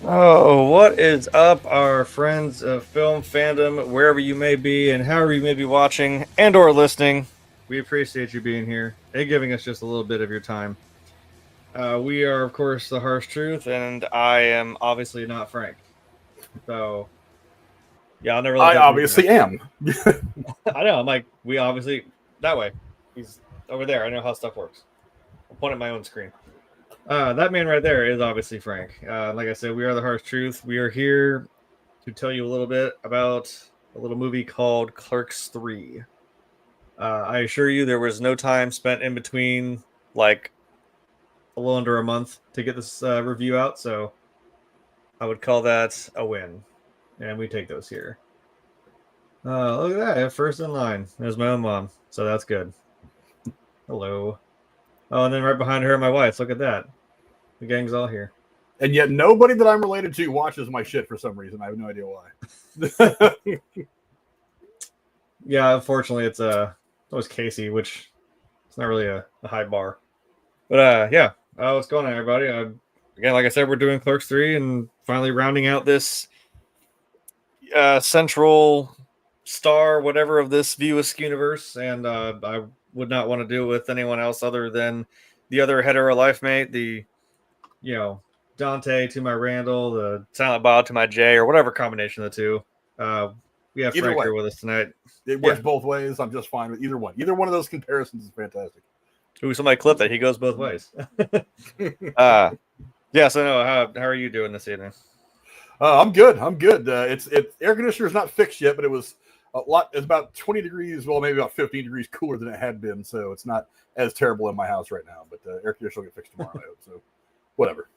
Oh, what is up, our friends of film fandom, wherever you may be and however you may be watching and or listening. We appreciate you being here and giving us just a little bit of your time. We are, of course, The Harsh Truth, and I am obviously not Frank. So, yeah, I'll never let I that be known. obviously am. I know, I'm like, we obviously, that way. He's over there. I know how stuff works. I'll point at my own screen. That man right there is obviously Frank. Like I said, we are The Harsh Truth. We are here to tell you a little bit about a little movie called Clerks III. I assure you, there was no time spent in between, like a little under a month, to get this review out. So I would call that a win, and we take those here. Look at that! First in line, there's my own mom, so that's good. Hello. Oh, and then right behind her, my wife. Look at that. The gang's all here. And yet nobody that I'm related to watches my shit for some reason. I have no idea why. Yeah, unfortunately, it's always Casey, which it's not really a high bar. But yeah, what's going on, everybody? Again, like I said, we're doing Clerks 3 and finally rounding out this central star, whatever, of this View Askewniverse. And I would not want to do it with anyone else other than the other hetero life mate, the, Dante to my Randall, the Silent Bob to my Jay, or whatever combination of the two. We have Either Frank way, here with us tonight. it works both ways. I'm just fine with either one. Either one of those comparisons is fantastic. Ooh, somebody clip that. He goes both ways. Yeah, so no, how are you doing this evening? I'm good. I'm good. It's air conditioner's not fixed yet, but it was a lot. It's about 20 degrees, well, maybe about 15 degrees cooler than it had been, so it's not as terrible in my house right now. But air conditioner will get fixed tomorrow, I hope. So, whatever.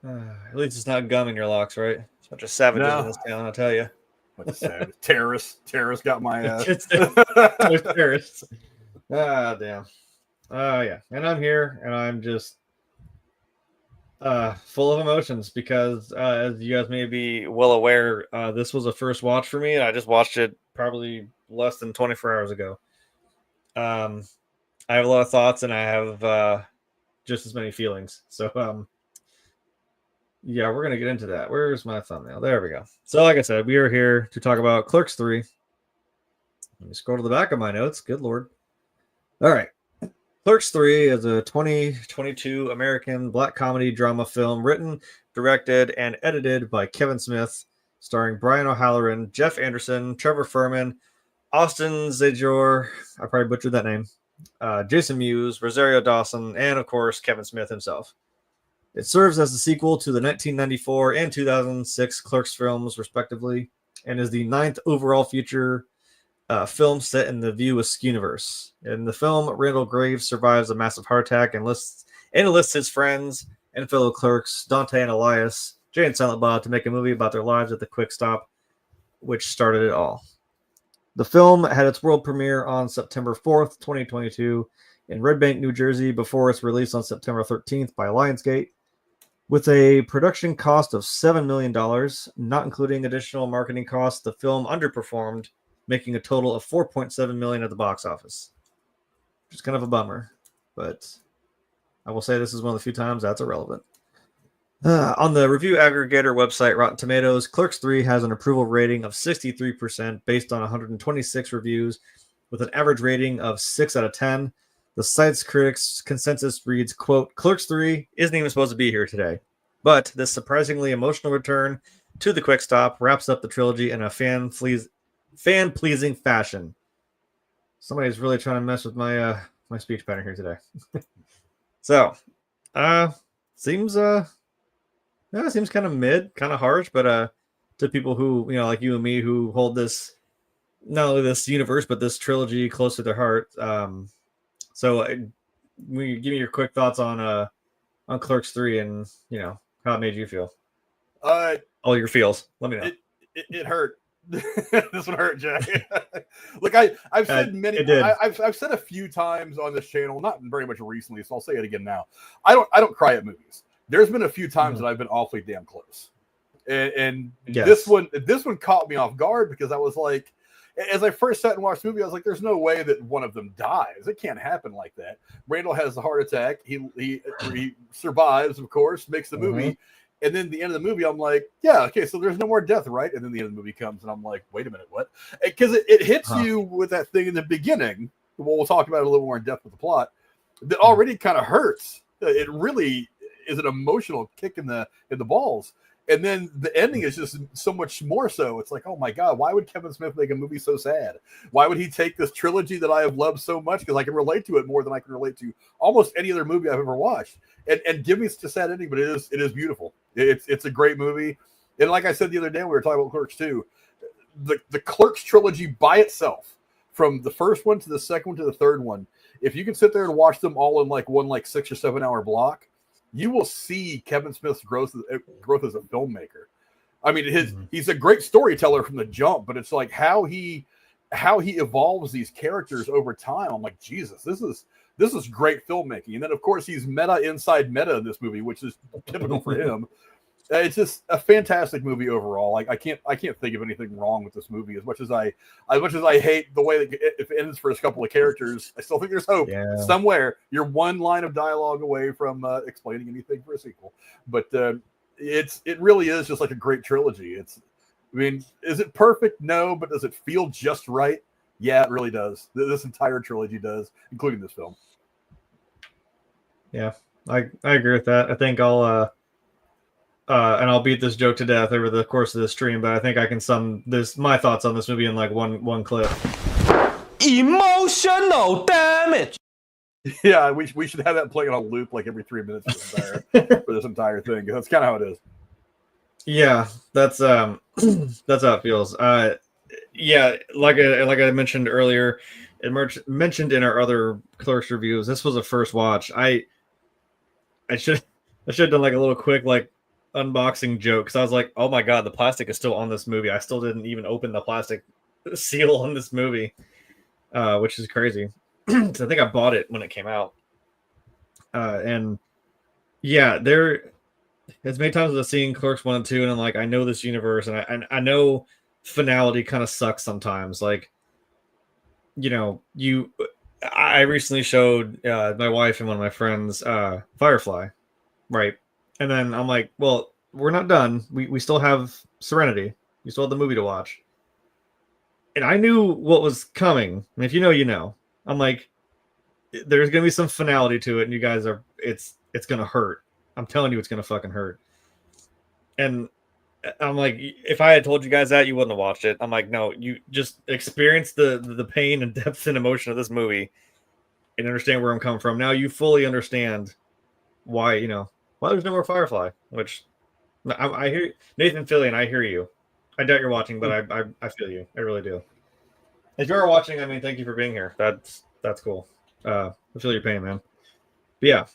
At least it's not gum in your locks, right? It's a bunch of savages in this town, I'll tell you. What to say? Terrorists got my. It's terrorists. Damn. Yeah, and I'm here, and I'm just full of emotions because, as you guys may be well aware, this was a first watch for me, and I just watched it probably less than 24 hours ago. I have a lot of thoughts, and I have just as many feelings. So, yeah, we're gonna get into that. Where's my thumbnail? There we go. So, like I said, we are here to talk about Clerks 3. Let me scroll to the back of my notes. Good lord. All right. Clerks 3 is a 2022 American black comedy drama film written, directed, and edited by Kevin Smith, starring Brian O'Halloran, Jeff Anderson, Trevor Fehrman, Austin Zajur, I probably butchered that name, Jason Mewes, Rosario Dawson, and of course Kevin Smith himself. It serves as a sequel to the 1994 and 2006 Clerks films, respectively, and is the 9th overall feature film set in the View Askewniverse. In the film, Randal Graves survives a massive heart attack and enlists his friends and fellow clerks, Dante and Elias, Jay and Silent Bob, to make a movie about their lives at the Quick Stop, which started it all. The film had its world premiere on September 4th, 2022, in Red Bank, New Jersey, before its release on September 13th by Lionsgate. With a production cost of $7 million, not including additional marketing costs, the film underperformed, making a total of $4.7 million at the box office, which is kind of a bummer. But I will say this is one of the few times that's irrelevant. On the review aggregator website Rotten Tomatoes, Clerks 3 has an approval rating of 63% based on 126 reviews, with an average rating of 6 out of 10. The site's critics' consensus reads, quote, Clerks 3 isn't even supposed to be here today, but this surprisingly emotional return to the Quick Stop wraps up the trilogy in a fan-pleasing fashion. Somebody's really trying to mess with my my speech pattern here today. So, seems seems kind of mid, kind of harsh, but to people who, like you and me, who hold this, not only this universe but this trilogy close to their heart. So, give me your quick thoughts on Clerks 3 and how it made you feel. All your feels. Let me know. It hurt. This one hurt, Jack. Look, I've said I've said a few times on this channel, not very much recently, so I'll say it again now. I don't cry at movies. There's been a few times that I've been awfully damn close, and yes. This one caught me off guard because I was like, as I first sat and watched the movie, I was like, there's no way that one of them dies. It can't happen like that. Randall has a heart attack. He survives, of course, makes the movie. And then the end of the movie, I'm like, yeah, okay, so there's no more death, right? And then the end of the movie comes, and I'm like, wait a minute, what? Because it hits you with that thing in the beginning. Well, we'll talk about it a little more in depth with the plot. That already kind of hurts. It really is an emotional kick in the balls. And then the ending is just so much more so. It's like, oh my God, why would Kevin Smith make a movie so sad? Why would he take this trilogy that I have loved so much? Because I can relate to it more than I can relate to almost any other movie I've ever watched. And give me such a sad ending, but it is beautiful. It's a great movie. And like I said the other day, we were talking about Clerks II. The Clerks trilogy by itself, from the first one to the second one to the third one, if you can sit there and watch them all in like one 6 or 7 hour block, you will see Kevin Smith's growth as a filmmaker. I mean, he's a great storyteller from the jump, but it's like how he evolves these characters over time. I'm like, Jesus, this is great filmmaking. And then of course he's meta inside meta in this movie, which is typical for him. It's just a fantastic movie overall. Like I can't think of anything wrong with this movie. As much as I hate the way that if it ends for a couple of characters, I still think there's hope somewhere. You're one line of dialogue away from explaining anything for a sequel. But it really is just like a great trilogy. I mean, is it perfect? No, but does it feel just right? Yeah, it really does. This entire trilogy does, including this film. Yeah, I agree with that. I think and I'll beat this joke to death over the course of this stream, but I think I can sum my thoughts on this movie in like one clip. Emotional damage. Yeah, we should have that playing on a loop like every 3 minutes for this entire thing. That's kind of how it is. Yeah, that's how it feels. Yeah, like I mentioned earlier, mentioned in our other Clerks reviews, this was a first watch. I should have done like a little quick like unboxing joke, because I was like, oh my God, the plastic is still on this movie. I still didn't even open the plastic seal on this movie, which is crazy. So I think I bought it when it came out. And yeah, there as many times as I've seen Clerks 1 and 2, and I'm like, I know this universe, and I know finality kind of sucks sometimes. Like, you know, I recently showed my wife and one of my friends Firefly, right? And then I'm like, well, we're not done. We still have Serenity. We still have the movie to watch. And I knew what was coming. And if you know, you know. I'm like, there's gonna be some finality to it, and you guys it's gonna hurt. I'm telling you, it's gonna fucking hurt. And I'm like, if I had told you guys that, you wouldn't have watched it. I'm like, no, you just experience the pain and depth and emotion of this movie and understand where I'm coming from. Now you fully understand why there's no more Firefly. Which I hear Nathan Fillion. I hear you. I doubt you're watching, but I feel you. I really do. If you are watching, I mean, thank you for being here. That's cool. I feel your pain, man. But yeah.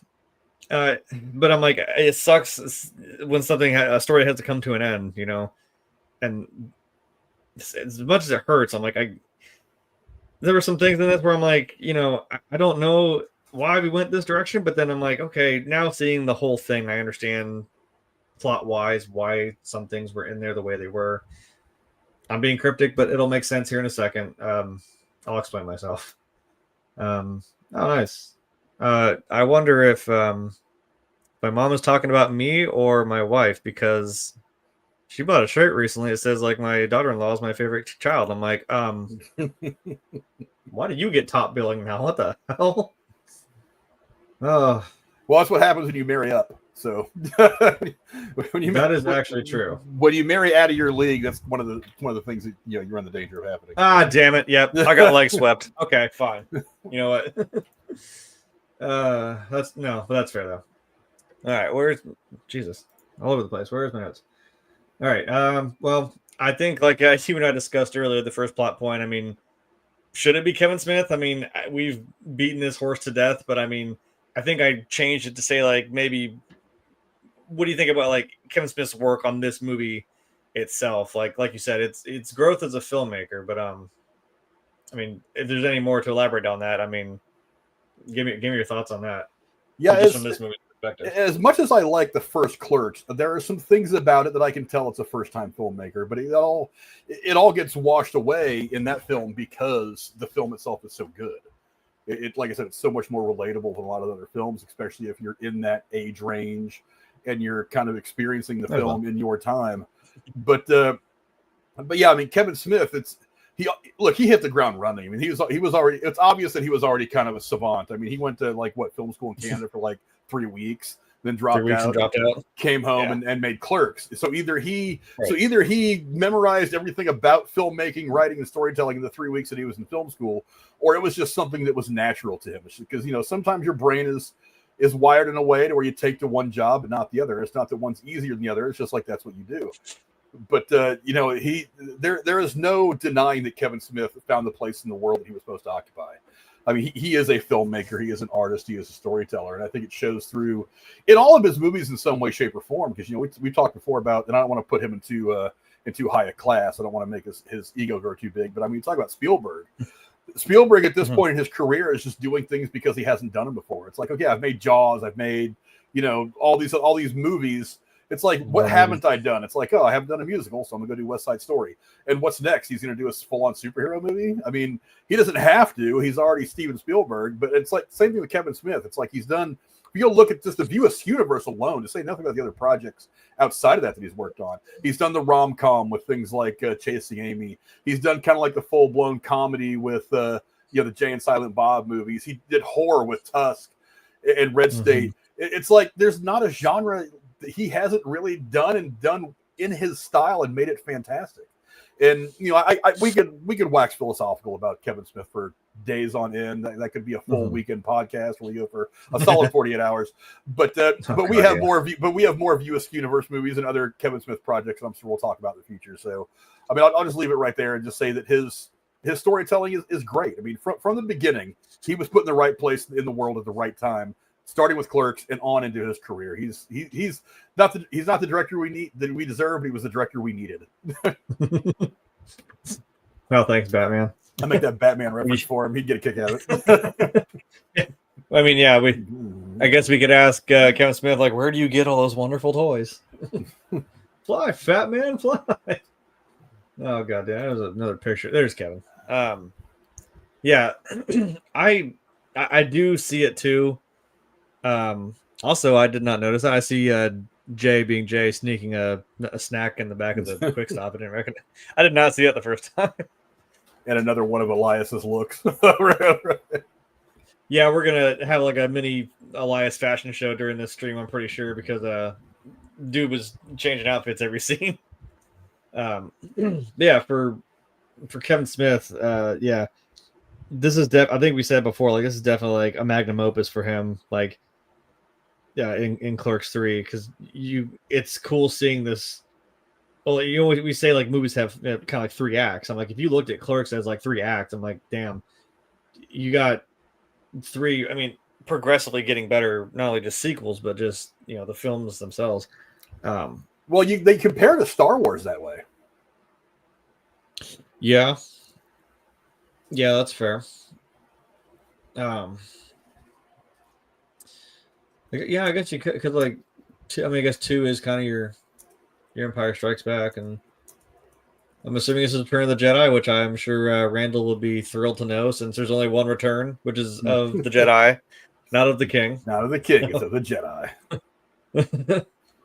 But I'm like, it sucks when a story has to come to an end, you know. And as much as it hurts, I'm like, there were some things in this where I'm like, you know, I don't know why we went this direction, but then I'm like, okay, now seeing the whole thing, I understand plot wise why some things were in there the way they were. I'm being cryptic, but it'll make sense here in a second. I'll explain myself. Oh, nice. I wonder if my mom is talking about me or my wife, because she bought a shirt recently. It says like my daughter-in-law is my favorite child. I'm like, why do you get top billing now? What the hell? Oh, well, that's what happens when you marry up. So that is actually true. When you marry out of your league, that's one of the things that you run the danger of happening. Ah, damn it! Yep, I got leg swept. Okay, fine. You know what? That's fair though. All right, where's Jesus? All over the place. Where's my notes? All right. Well, I think like you and I discussed earlier, the first plot point. I mean, should it be Kevin Smith? I mean, we've beaten this horse to death, but I mean, I think I changed it to say like maybe. What do you think about like Kevin Smith's work on this movie itself? Like you said, it's growth as a filmmaker, but I mean, if there's any more to elaborate on that, I mean, give me your thoughts on that. Yeah, just from this movie's perspective. As much as I like the first Clerks, there are some things about it that I can tell it's a first-time filmmaker, but it all gets washed away in that film because the film itself is so good. It like I said, it's so much more relatable than a lot of other films, especially if you're in that age range. and you're kind of experiencing the film in your time. But yeah, I mean, Kevin Smith, he hit the ground running. I mean, he was already, it's obvious that he was already kind of a savant. I mean, he went to film school in Canada for like 3 weeks, then dropped out, came home and made Clerks. So either he memorized everything about filmmaking, writing, and storytelling in the 3 weeks that he was in film school, or it was just something that was natural to him. Because, you know, sometimes your brain is wired in a way to where you take to one job but not the other. It's not that one's easier than the other. It's just like that's what you do. But you know, there is no denying that Kevin Smith found the place in the world that he was supposed to occupy. I mean, he is a filmmaker, he is an artist, he is a storyteller, and I think it shows through in all of his movies in some way, shape, or form. Because, you know, we talked before about, and I don't want to put him in too high a class. I don't want to make his ego grow too big. But I mean, talk about Spielberg. Spielberg at this point in his career is just doing things because he hasn't done them before. It's like, okay, I've made Jaws, I've made, you know, all these movies. It's like, what haven't I done? It's like, oh, I haven't done a musical, so I'm gonna go do West Side Story. And what's next? He's gonna do a full-on superhero movie? I mean, he doesn't have to. He's already Steven Spielberg. But it's like same thing with Kevin Smith. It's like he's done. If you look at just the View Askewniverse alone, to say nothing about the other projects outside of that he's worked on. He's done the rom-com with things like Chasing Amy. He's done kind of like the full-blown comedy with you know, the Jay and Silent Bob movies. He did horror with Tusk and Red State. It's like there's not a genre that he hasn't really done in his style and made it fantastic. And, you know, we could wax philosophical about Kevin Smith for days on end. That could be a full weekend podcast where we go for a solid 48 hours. But we have more View Askewniverse movies and other Kevin Smith projects I'm sure we'll talk about in the future. So, I mean, I'll just leave it right there and just say that his storytelling is great. I mean, from the beginning, he was put in the right place in the world at the right time, starting with Clerks and on into his career. He's not the director we deserve, but he was the director we needed. Well, thanks, Batman. I make that Batman reference for him. He'd get a kick out of it. I mean, yeah, I guess we could ask Kevin Smith, like, where do you get all those wonderful toys? Fly, fat man, fly. Oh god, there's another picture. There's Kevin. Yeah, I do see it too. Also, I did not notice that. I see Jay being Jay sneaking a snack in the back of the quick stop. I did not see it the first time. And another one of Elias's looks. Yeah, we're gonna have like a mini Elias fashion show during this stream, I'm pretty sure, because dude was changing outfits every scene. Yeah, for Kevin Smith, yeah, this is I think we said before, like, this is definitely like a magnum opus for him, like, yeah, in Clerks 3, because it's cool seeing this. Well, you know, we say like movies have kind of like 3 acts. I'm like, if you looked at Clerks as like 3 acts, I'm like, damn, you got 3. I mean, progressively getting better, not only just sequels, but just, you know, the films themselves. Well, they compare to Star Wars that way. Yeah, that's fair. Yeah, I guess you could like. I guess 2 is kind of your Empire Strikes Back, and I'm assuming this is Return of the Jedi, which I'm sure Randall would be thrilled to know, since there's only one return, which is of the Jedi, not of the King. Not of the King, it's of the Jedi.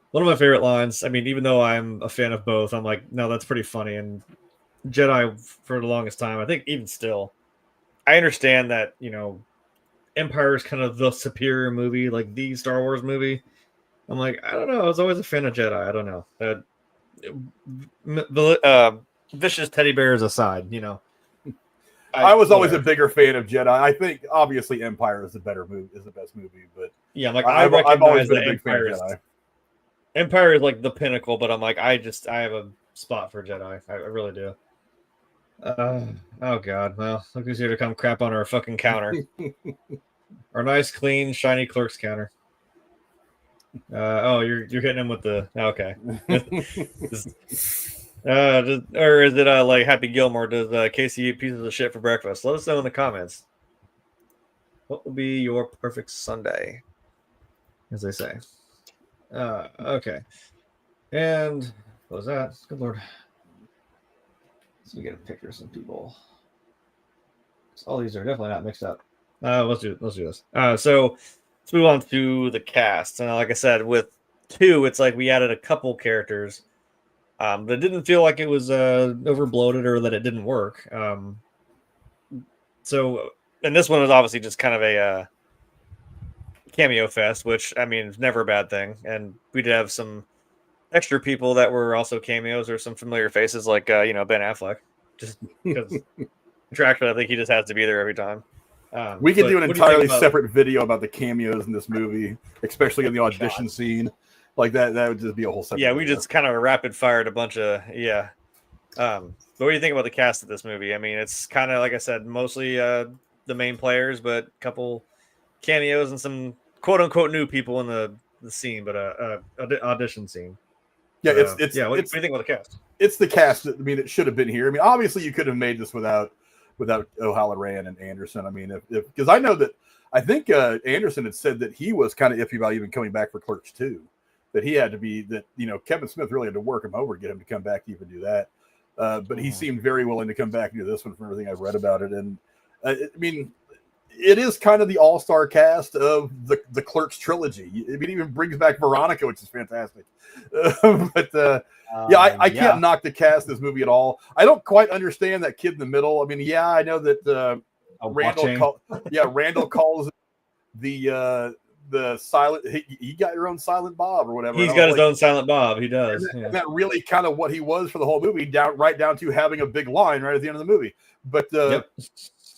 One of my favorite lines. I mean, even though I'm a fan of both, I'm like, no, that's pretty funny. And Jedi, for the longest time, I think even still, I understand that, you know, Empire is kind of the superior movie, like the Star Wars movie. I'm like, I don't know. I was always a fan of Jedi. I don't know. Vicious teddy bears aside, you know. I was always a bigger fan of Jedi. I think obviously Empire is the better movie, is the best movie, but yeah, like I've always been a big fan of Jedi. Empire is like the pinnacle, but I'm like, I have a spot for Jedi. I really do. Oh god, well, look who's here to come crap on our fucking counter. Our nice, clean, shiny Clerks counter. Oh, you're hitting him with the okay. Or is it like Happy Gilmore? Does Casey eat pieces of shit for breakfast? Let us know in the comments. What will be your perfect Sunday, as they say? Okay. And what was that? Good lord. So we get a picture of some people. So all these are definitely not mixed up. Let's do this. So let's move on to the cast. And like I said, with 2, it's like we added a couple characters. But it didn't feel like it was over bloated or that it didn't work. So, and this one was obviously just kind of a cameo fest, which I mean, is never a bad thing. And we did have some extra people that were also cameos or some familiar faces, like Ben Affleck, just because contractually, I think he just has to be there every time. We could do an entirely separate video about the cameos in this movie, especially in the audition scene. Like that would just be a whole separate. Yeah, we just kind of rapid fired a bunch of but what do you think about the cast of this movie? I mean, it's kind of like I said, mostly the main players, but a couple cameos and some quote unquote new people in the scene, but audition scene. Yeah, what do you think about the cast? It's the cast. I mean, it should have been here. I mean, obviously, you could have made this without O'Halloran and Anderson. I mean, because I know that I think Anderson had said that he was kind of iffy about even coming back for Clerks 2. That he had to be that Kevin Smith really had to work him over to get him to come back to even do that. But he seemed very willing to come back and do this one from everything I've read about it. And I mean, it is kind of the all-star cast of the Clerks trilogy. I mean, it even brings back Veronica, which is fantastic. I can't knock the cast of this movie at all. I don't quite understand that kid in the middle. I mean, I know that Randal calls it the silent. He got your own Silent Bob or whatever. He's got his own Silent Bob. He does. And that really kind of what he was for the whole movie, right down to having a big line right at the end of the movie. But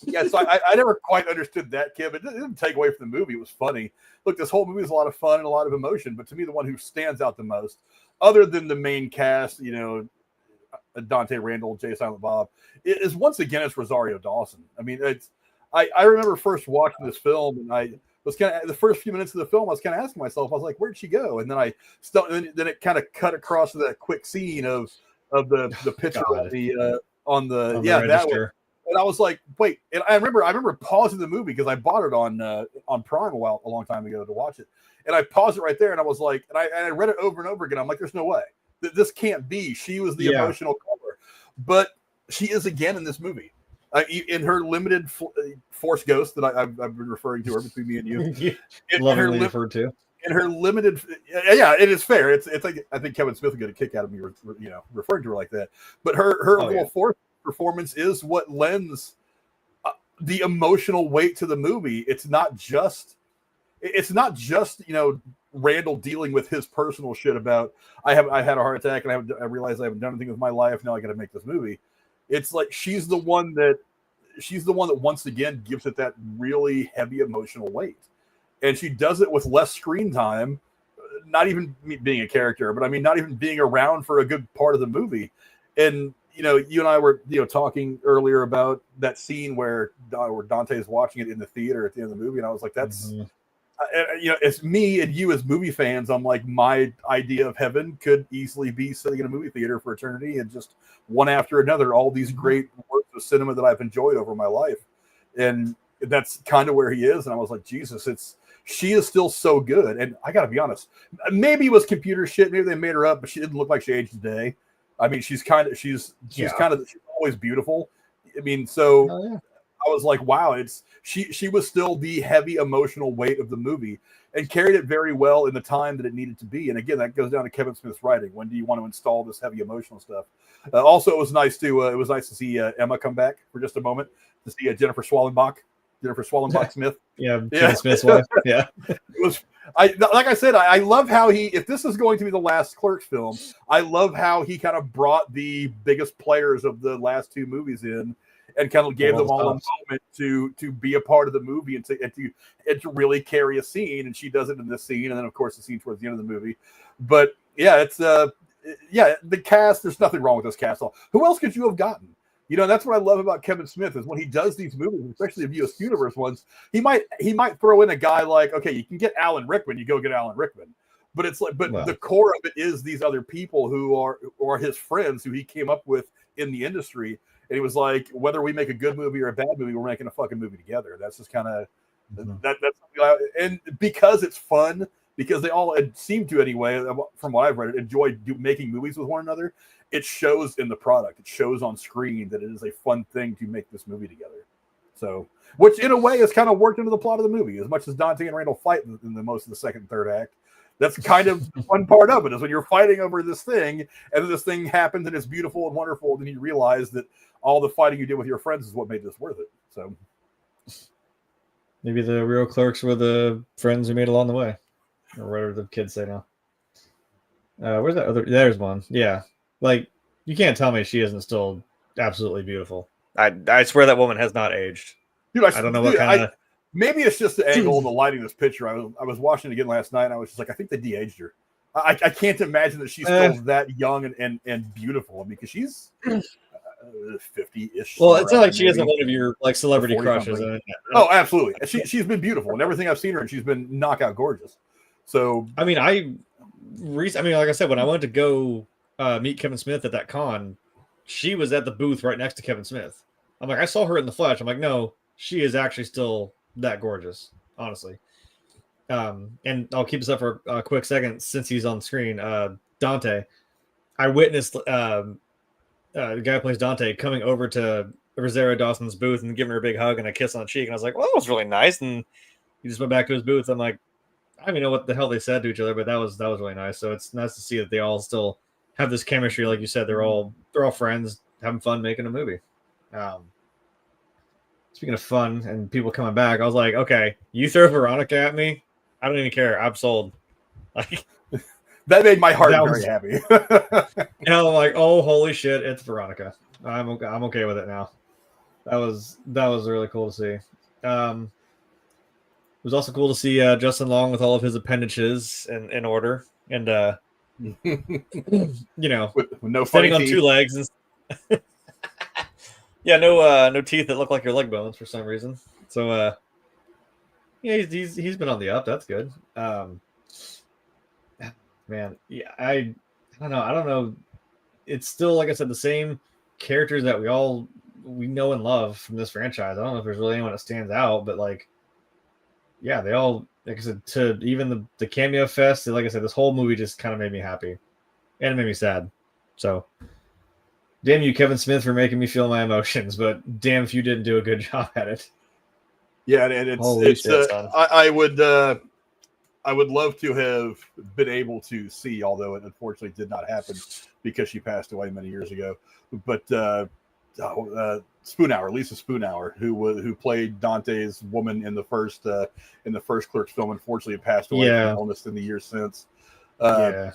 yeah, so I never quite understood that, kid. But it didn't take away from the movie. It was funny. Look, this whole movie is a lot of fun and a lot of emotion. But to me, the one who stands out the most, other than the main cast, Dante, Randal, J. Silent Bob, is once again it's Rosario Dawson. I mean, I remember first watching this film, and I was kind of the first few minutes of the film, I was kind of asking myself, I was like, where'd she go? And then then it kind of cut across to that quick scene of the picture on the register. And I was like, wait. And I remember pausing the movie because I bought it on Prime a long time ago to watch it. And I paused it right there, and I was like, and I read it over and over again. I'm like, there's no way that this can't be. She was the emotional cover, but she is again in this movie. In her limited Force Ghost that I've been referring to her between me and you, lovingly referred to. In her limited, it is fair. It's like I think Kevin Smith would get a kick out of me, referring to her like that. But her little Force performance is what lends the emotional weight to the movie. It's not just Randal dealing with his personal shit about I had a heart attack and I realized I haven't done anything with my life. Now I got to make this movie. It's like she's the one that once again gives it that really heavy emotional weight, and she does it with less screen time. Not even being a character, but I mean, not even being around for a good part of the movie. And you and I were talking earlier about that scene where Dante is watching it in the theater at the end of the movie, and I was like, that's. It's me and you as movie fans. I'm like, my idea of heaven could easily be sitting in a movie theater for eternity and just one after another, all these great works of cinema that I've enjoyed over my life. And that's kind of where he is. And I was like, Jesus, she is still so good. And I got to be honest, maybe it was computer shit. Maybe they made her up, but she didn't look like she aged a day. I mean, she's always beautiful. I mean, so I was like, wow, she was still the heavy emotional weight of the movie and carried it very well in the time that it needed to be. And again, that goes down to Kevin Smith's writing. When do you want to install this heavy emotional stuff? Also, it was nice to see Emma come back for just a moment, to see Jennifer Swallenbach Smith. Kevin Smith's wife. Yeah. It was. Like I said, I love how if this is going to be the last Clerks film, I love how he kind of brought the biggest players of the last two movies in and kind of gave them all a moment to be a part of the movie and to really carry a scene. And she does it in this scene, and then of course the scene towards the end of the movie. But it's the cast. There's nothing wrong with this cast. Who else could you have gotten? That's what I love about Kevin Smith is when he does these movies, especially the View Askewniverse ones. He might throw in a guy like, okay, you can get Alan Rickman, you go get Alan Rickman. But it's like, the core of it is these other people who are his friends who he came up with in the industry. And he was like, whether we make a good movie or a bad movie, we're making a fucking movie together. That's just kind of that's and because it's fun, because they all seem to anyway, from what I've read, enjoy making movies with one another. It shows in the product. It shows on screen that it is a fun thing to make this movie together. So, which in a way has kind of worked into the plot of the movie. As much as Dante and Randal fight in the most of the second and third act, That's kind of the fun part of it, is when you're fighting over this thing, and then this thing happens and it's beautiful and wonderful, and then you realize that all the fighting you did with your friends is what made this worth it. So maybe the real clerks were the friends we made along the way, or whatever the kids say now. Where's that other? There's one. Yeah, like you can't tell me she isn't still absolutely beautiful. I swear that woman has not aged. Dude, I don't know what kind of. Maybe it's just the angle and the lighting of this picture. I was watching it again last night, and I was just like, I think they de-aged her. I can't imagine that she's still that young and beautiful. I mean, because she's 50-ish. Well, it's not like she isn't one of your like celebrity crushes. Oh, absolutely. She's been beautiful, and everything I've seen her, and she's been knockout gorgeous. So, I mean, like I said, when I went to go meet Kevin Smith at that con, she was at the booth right next to Kevin Smith. I'm like, I saw her in the flesh. I'm like, no, she is actually still that gorgeous, honestly. And I'll keep this up for a quick second since he's on screen. Dante, I witnessed the guy who plays Dante coming over to Rosario Dawson's booth and giving her a big hug and a kiss on the cheek. And I was like, well, that was really nice. And he just went back to his booth. I'm like, I don't even know what the hell they said to each other, but that was really nice. So it's nice to see that they all still have this chemistry. Like you said, they're all friends, having fun making a movie. Speaking of fun and people coming back, I was like, okay, you throw Veronica at me, I don't even care. I'm sold. Like that made my heart very happy. And I'm like, oh, holy shit, it's Veronica. I'm okay with it now. That was really cool to see. It was also cool to see Justin Long with all of his appendages in order, and with no standing on 2 legs and yeah, no teeth that look like your leg bones for some reason. So yeah, he's been on the up. That's good. Man, yeah, I don't know. It's still, like I said, the same characters that we know and love from this franchise. I don't know if there's really anyone that stands out, but like, yeah, they all, like I said, to even the cameo fest. Like I said, this whole movie just kind of made me happy, and it made me sad. So, damn you, Kevin Smith, for making me feel my emotions, but damn if you didn't do a good job at it. Yeah, and I would love to have been able to see, although it unfortunately did not happen because she passed away many years ago. But Lisa Spoonhour, who played Dante's woman in the first Clerks film, unfortunately passed away from illness in the years since. I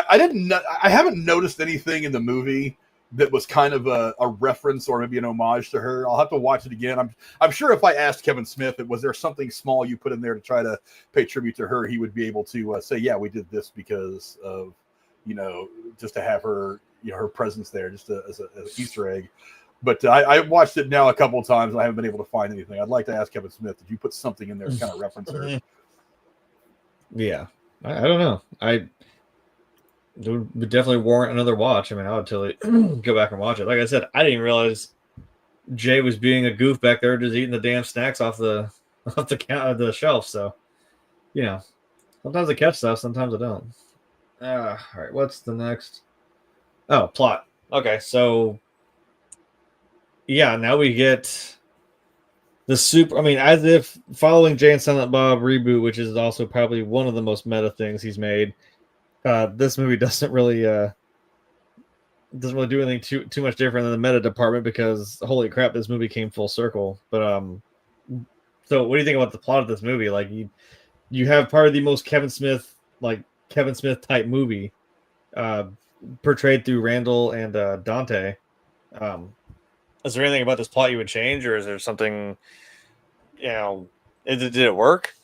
haven't noticed anything in the movie that was kind of a reference or maybe an homage to her. I'll have to watch it again. I'm sure if I asked Kevin Smith, was there something small you put in there to try to pay tribute to her, he would be able to say, yeah, we did this because of, just to have her, her presence there, just as an Easter egg. But I watched it now a couple of times and I haven't been able to find anything. I'd like to ask Kevin Smith, did you put something in there to kind of reference her? Yeah. I don't know. It would definitely warrant another watch. I mean, I would totally go back and watch it. Like I said, I didn't realize Jay was being a goof back there, just eating the damn snacks off the shelf. So, sometimes I catch stuff, sometimes I don't. All right, what's the next? Oh, plot. Okay, so yeah, now we get the super. I mean, as if following Jay and Silent Bob reboot, which is also probably one of the most meta things he's made. This movie doesn't really do anything too much different than the meta department, because holy crap, this movie came full circle. But so what do you think about the plot of this movie? Like you have part of the most Kevin Smith type movie portrayed through Randal and Dante. Is there anything about this plot you would change, or is there something, did it work?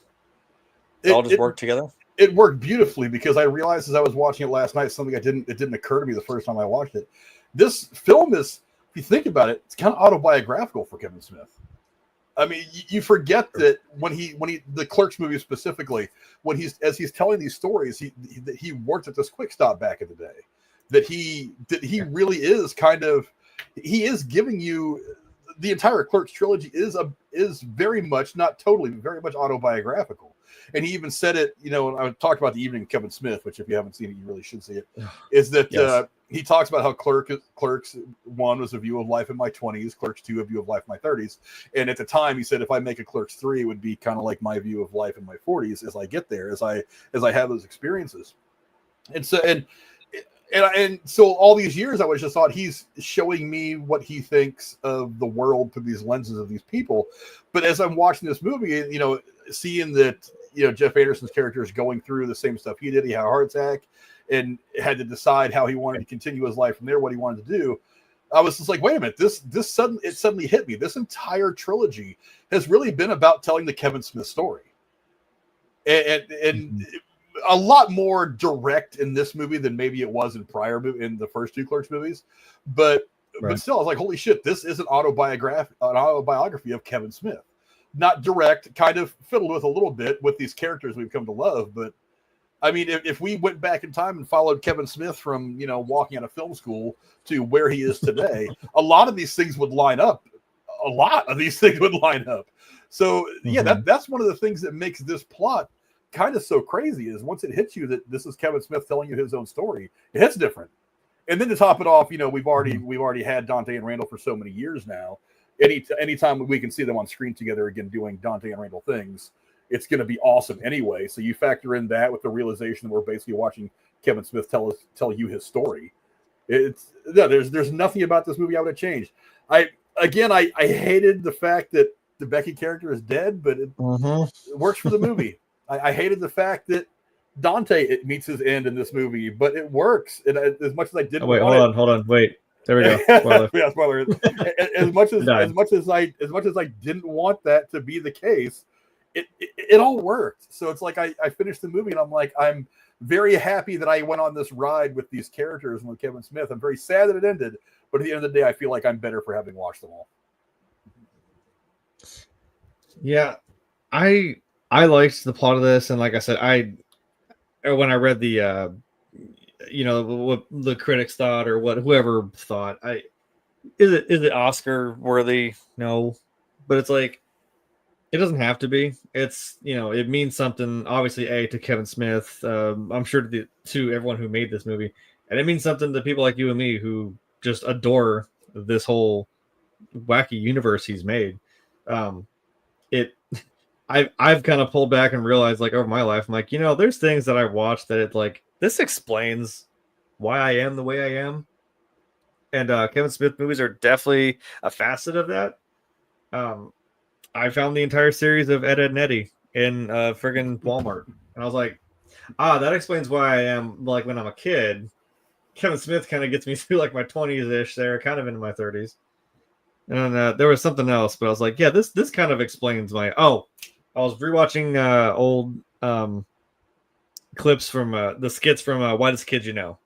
It all just worked together? It worked beautifully, because I realized as I was watching it last night, something it didn't occur to me the first time I watched it. This film is, if you think about it, it's kind of autobiographical for Kevin Smith. I mean, you forget that when the Clerks movie specifically, as he's telling these stories, he worked at this Quick Stop back in the day. That he really is he is giving you the entire Clerks trilogy is very much, not totally, but very much autobiographical. And he even said it, you know, when I talked about The Evening of Kevin Smith, which if you haven't seen it, you really should see it, is that yes. He talks about how Clerks 1 was a view of life in my 20s, Clerks 2 a view of life in my 30s. And at the time, he said, if I make a Clerks 3, it would be kind of like my view of life in my 40s as I get there, as I have those experiences. And so all these years, I was just thought he's showing me what he thinks of the world through these lenses of these people. But as I'm watching this movie, you know, seeing that, you know, Jeff Anderson's character is going through the same stuff he did. He had a heart attack and had to decide how he wanted to continue his life from there, what he wanted to do. I was just like, wait a minute, it suddenly hit me. This entire trilogy has really been about telling the Kevin Smith story. And a lot more direct in this movie than maybe it was in the first two Clerks movies. But still, I was like, holy shit, this is an autobiography of Kevin Smith. Not direct, kind of fiddled with a little bit with these characters we've come to love, but I mean, if we went back in time and followed Kevin Smith from, you know, walking out of film school to where he is today, a lot of these things would line up. So, yeah, that's one of the things that makes this plot kind of so crazy is once it hits you that this is Kevin Smith telling you his own story, it hits different. And then to top it off, you know, we've already had Dante and Randal for so many years now. Anytime we can see them on screen together again doing Dante and Randal things, it's going to be awesome anyway. So you factor in that with the realization that we're basically watching Kevin Smith tell you his story. There's nothing about this movie I would have changed. I hated the fact that the Becky character is dead, but it works for the movie. I hated the fact that Dante meets his end in this movie, but it works. And as much as I didn't, hold on, wait. There we go. Spoiler. Yeah, spoiler. as much as I didn't want that to be the case, it all worked. So it's like I finished the movie and I'm like, I'm very happy that I went on this ride with these characters and with Kevin Smith. I'm very sad that it ended, but at the end of the day, I feel like I'm better for having watched them all. Yeah, I liked the plot of this, and like I said, when I read the you know, what the critics thought or what whoever thought, is it Oscar worthy? No, but it's like it doesn't have to be. It's, you know, it means something. Obviously, to Kevin Smith. I'm sure to everyone who made this movie, and it means something to people like you and me who just adore this whole wacky universe he's made. I've kind of pulled back and realized, like, over my life, I'm like, you know, there's things that I watched that it's like, this explains why I am the way I am. And Kevin Smith movies are definitely a facet of that. I found the entire series of Ed, Edd n Eddy in friggin' Walmart. And I was like, that explains why I am like when I'm a kid. Kevin Smith kind of gets me through like my 20s-ish there, kind of into my 30s. And there was something else, but I was like, yeah, this kind of explains my... I was rewatching old clips from the skits from Whitest Kids You Know.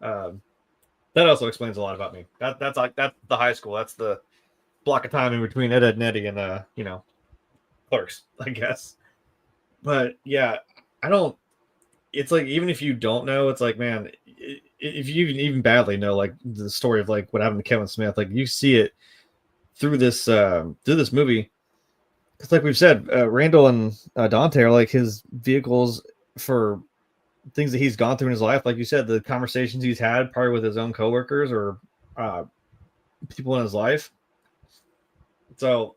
That also explains a lot about me. That's the high school. That's the block of time in between Ed, Edd n Eddy and you know, Clerks, I guess. But yeah, I don't... It's like, even if you don't know, it's like, man, if you even badly know like the story of like what happened to Kevin Smith, like you see it through this movie. Because like we've said, Randal and Dante are like his vehicles for things that he's gone through in his life. Like you said, the conversations he's had probably with his own coworkers or people in his life. So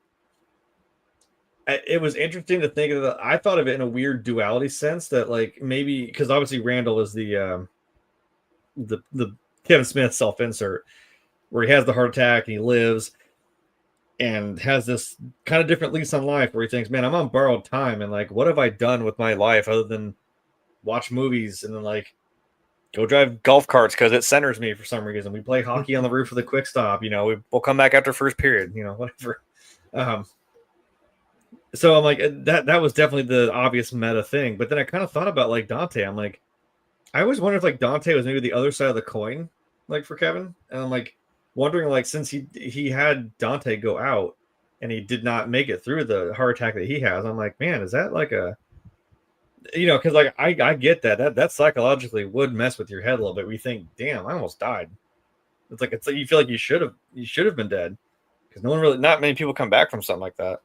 it was interesting to think of. I thought of it in a weird duality sense that, like, maybe because obviously Randal is the Kevin Smith self-insert where he has the heart attack and he lives and has this kind of different lease on life where he thinks, man, I'm on borrowed time, and like, what have I done with my life other than watch movies and then like go drive golf carts because it centers me for some reason. We play hockey on the roof of the Quick Stop, you know, we'll come back after first period, you know, whatever. So I'm like, that was definitely the obvious meta thing. But then I kind of thought about like Dante. I'm like, I always wonder if like Dante was maybe the other side of the coin, like for Kevin. And I'm like wondering, like, since he had Dante go out and he did not make it through the heart attack that he has, I'm like, man, is that like a, you know, because like I get that psychologically would mess with your head a little bit. We think, damn, I almost died. It's like you feel like you should have been dead because not many people come back from something like that.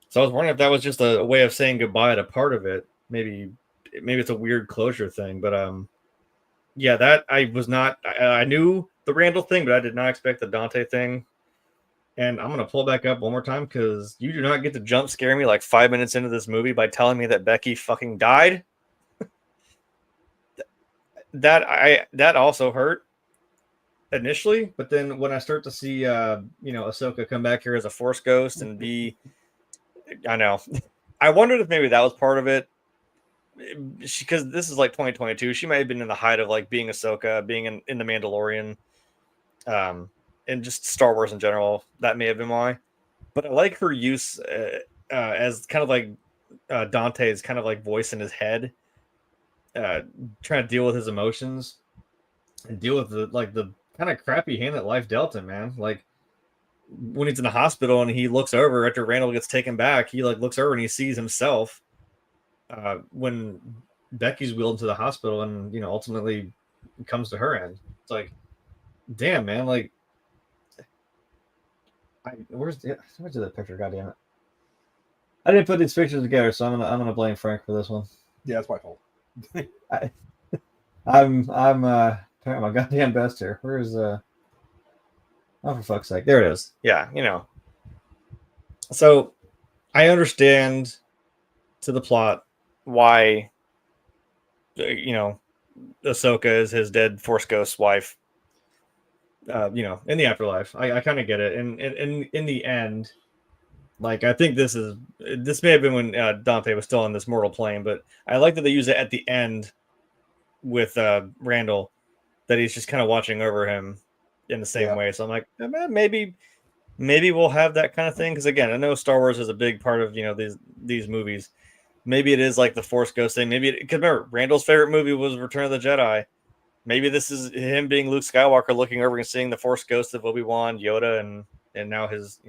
So I was wondering if that was just a way of saying goodbye to part of it. Maybe it's a weird closure thing, but yeah, that I was not. I knew the Randal thing, but I did not expect the Dante thing. And I'm gonna pull back up one more time because you do not get to jump scare me like 5 minutes into this movie by telling me that Becky fucking died. that also hurt initially, but then when I start to see Ahsoka come back here as a Force ghost and be, I know, I wondered if maybe that was part of it, because this is like 2022. She might have been in the height of like being Ahsoka, being in the Mandalorian, and just Star Wars in general. That may have been why, but I like her use as kind of like Dante's kind of like voice in his head, trying to deal with his emotions and deal with the kind of crappy hand that life dealt him, man. Like when he's in the hospital and he looks over after Randal gets taken back, he like looks over and he sees himself when Becky's wheeled into the hospital and ultimately comes to her end. It's like, damn, man, like where's the picture? God damn it. I didn't put these pictures together, so I'm gonna blame Frank for this one. Yeah, it's my fault. I'm trying my goddamn best here. Where's oh, for fuck's sake, there it is. Yeah, so I understand to the plot why Ahsoka is his dead Force ghost wife, in the afterlife. I kind of get it, and in the end, like I think this may have been when Dante was still on this mortal plane, but I like that they use it at the end with Randal, that he's just kind of watching over him in the same way. So I'm like, maybe we'll have that kind of thing, because again, I know Star Wars is a big part of these movies. Maybe it is like the Force ghost thing. Maybe because remember, Randall's favorite movie was Return of the Jedi. Maybe this is him being Luke Skywalker, looking over and seeing the Force ghost of Obi-Wan, Yoda, and now his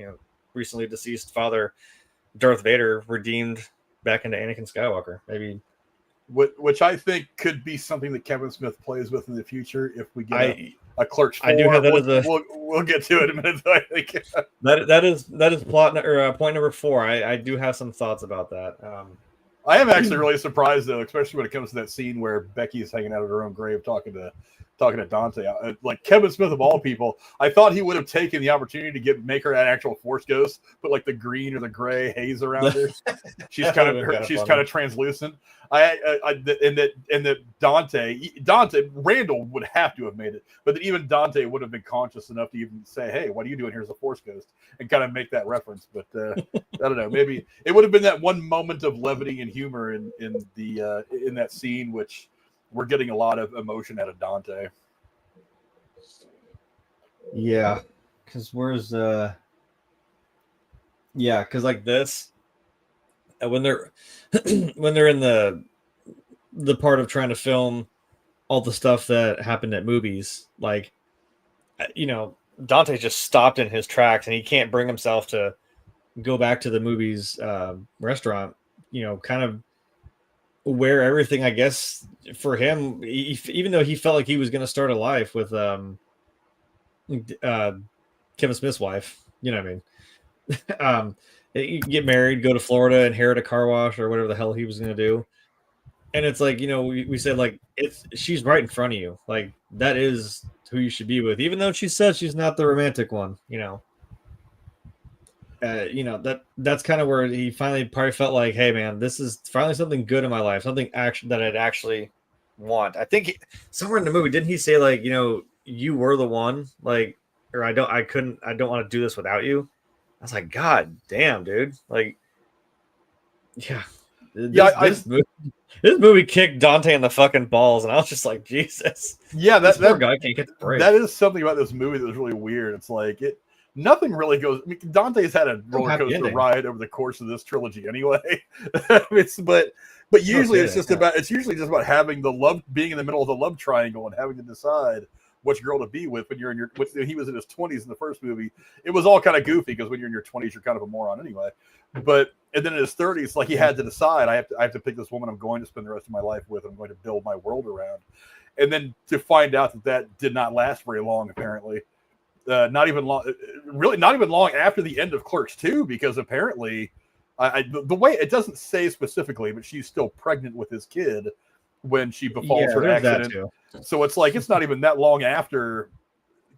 recently deceased father, Darth Vader, redeemed back into Anakin Skywalker. Maybe, which I think could be something that Kevin Smith plays with in the future if we get a Clerks IV. I do have that we'll get to it in a minute. I think that is plot or point number 4. I do have some thoughts about that. I am actually really surprised, though, especially when it comes to that scene where Becky is hanging out at her own grave talking to Dante. Like Kevin Smith of all people, I thought he would have taken the opportunity to make her an actual Force ghost, put like the green or the gray haze around her. She's kind of translucent. And that Dante Randal would have to have made it, but that even Dante would have been conscious enough to even say, "Hey, what are you doing here as a Force ghost?" and kind of make that reference. But I don't know, maybe it would have been that one moment of levity and humor in that scene, which we're getting a lot of emotion out of Dante. Yeah, because where's because like this, when they're in the part of trying to film all the stuff that happened at movies, like Dante just stopped in his tracks and he can't bring himself to go back to the movies restaurant, kind of where everything, I guess, for him, even though he felt like he was going to start a life with Kevin Smith's wife, you know what I mean? You get married, go to Florida, inherit a car wash or whatever the hell he was going to do. And it's like, we said, like, she's right in front of you. Like, that is who you should be with, even though she says she's not the romantic one, that's kind of where he finally probably felt like, hey man, this is finally something good in my life, something that I'd actually want. I think somewhere in the movie, didn't he say like, you were the one, like, or I don't want to do this without you. I was like, God damn, dude. Like, yeah. This movie kicked Dante in the fucking balls, and I was just like, Jesus. Yeah, that poor guy can't get the break. That is something about this movie that was really weird. It's like nothing really goes. I mean, Dante's had a roller coaster ride over the course of this trilogy, anyway. But usually it's usually just about having the love, being in the middle of the love triangle, and having to decide which girl to be with when you're in he was in his 20s in the first movie. It was all kind of goofy because when you're in your 20s, you're kind of a moron anyway. And then in his 30s, like he had to decide, I have to pick this woman I'm going to spend the rest of my life with. I'm going to build my world around. And then to find out that did not last very long, apparently. Not even long after the end of Clerks II, because apparently The way it doesn't say specifically, but she's still pregnant with his kid when she befalls her accident. So it's like it's not even that long after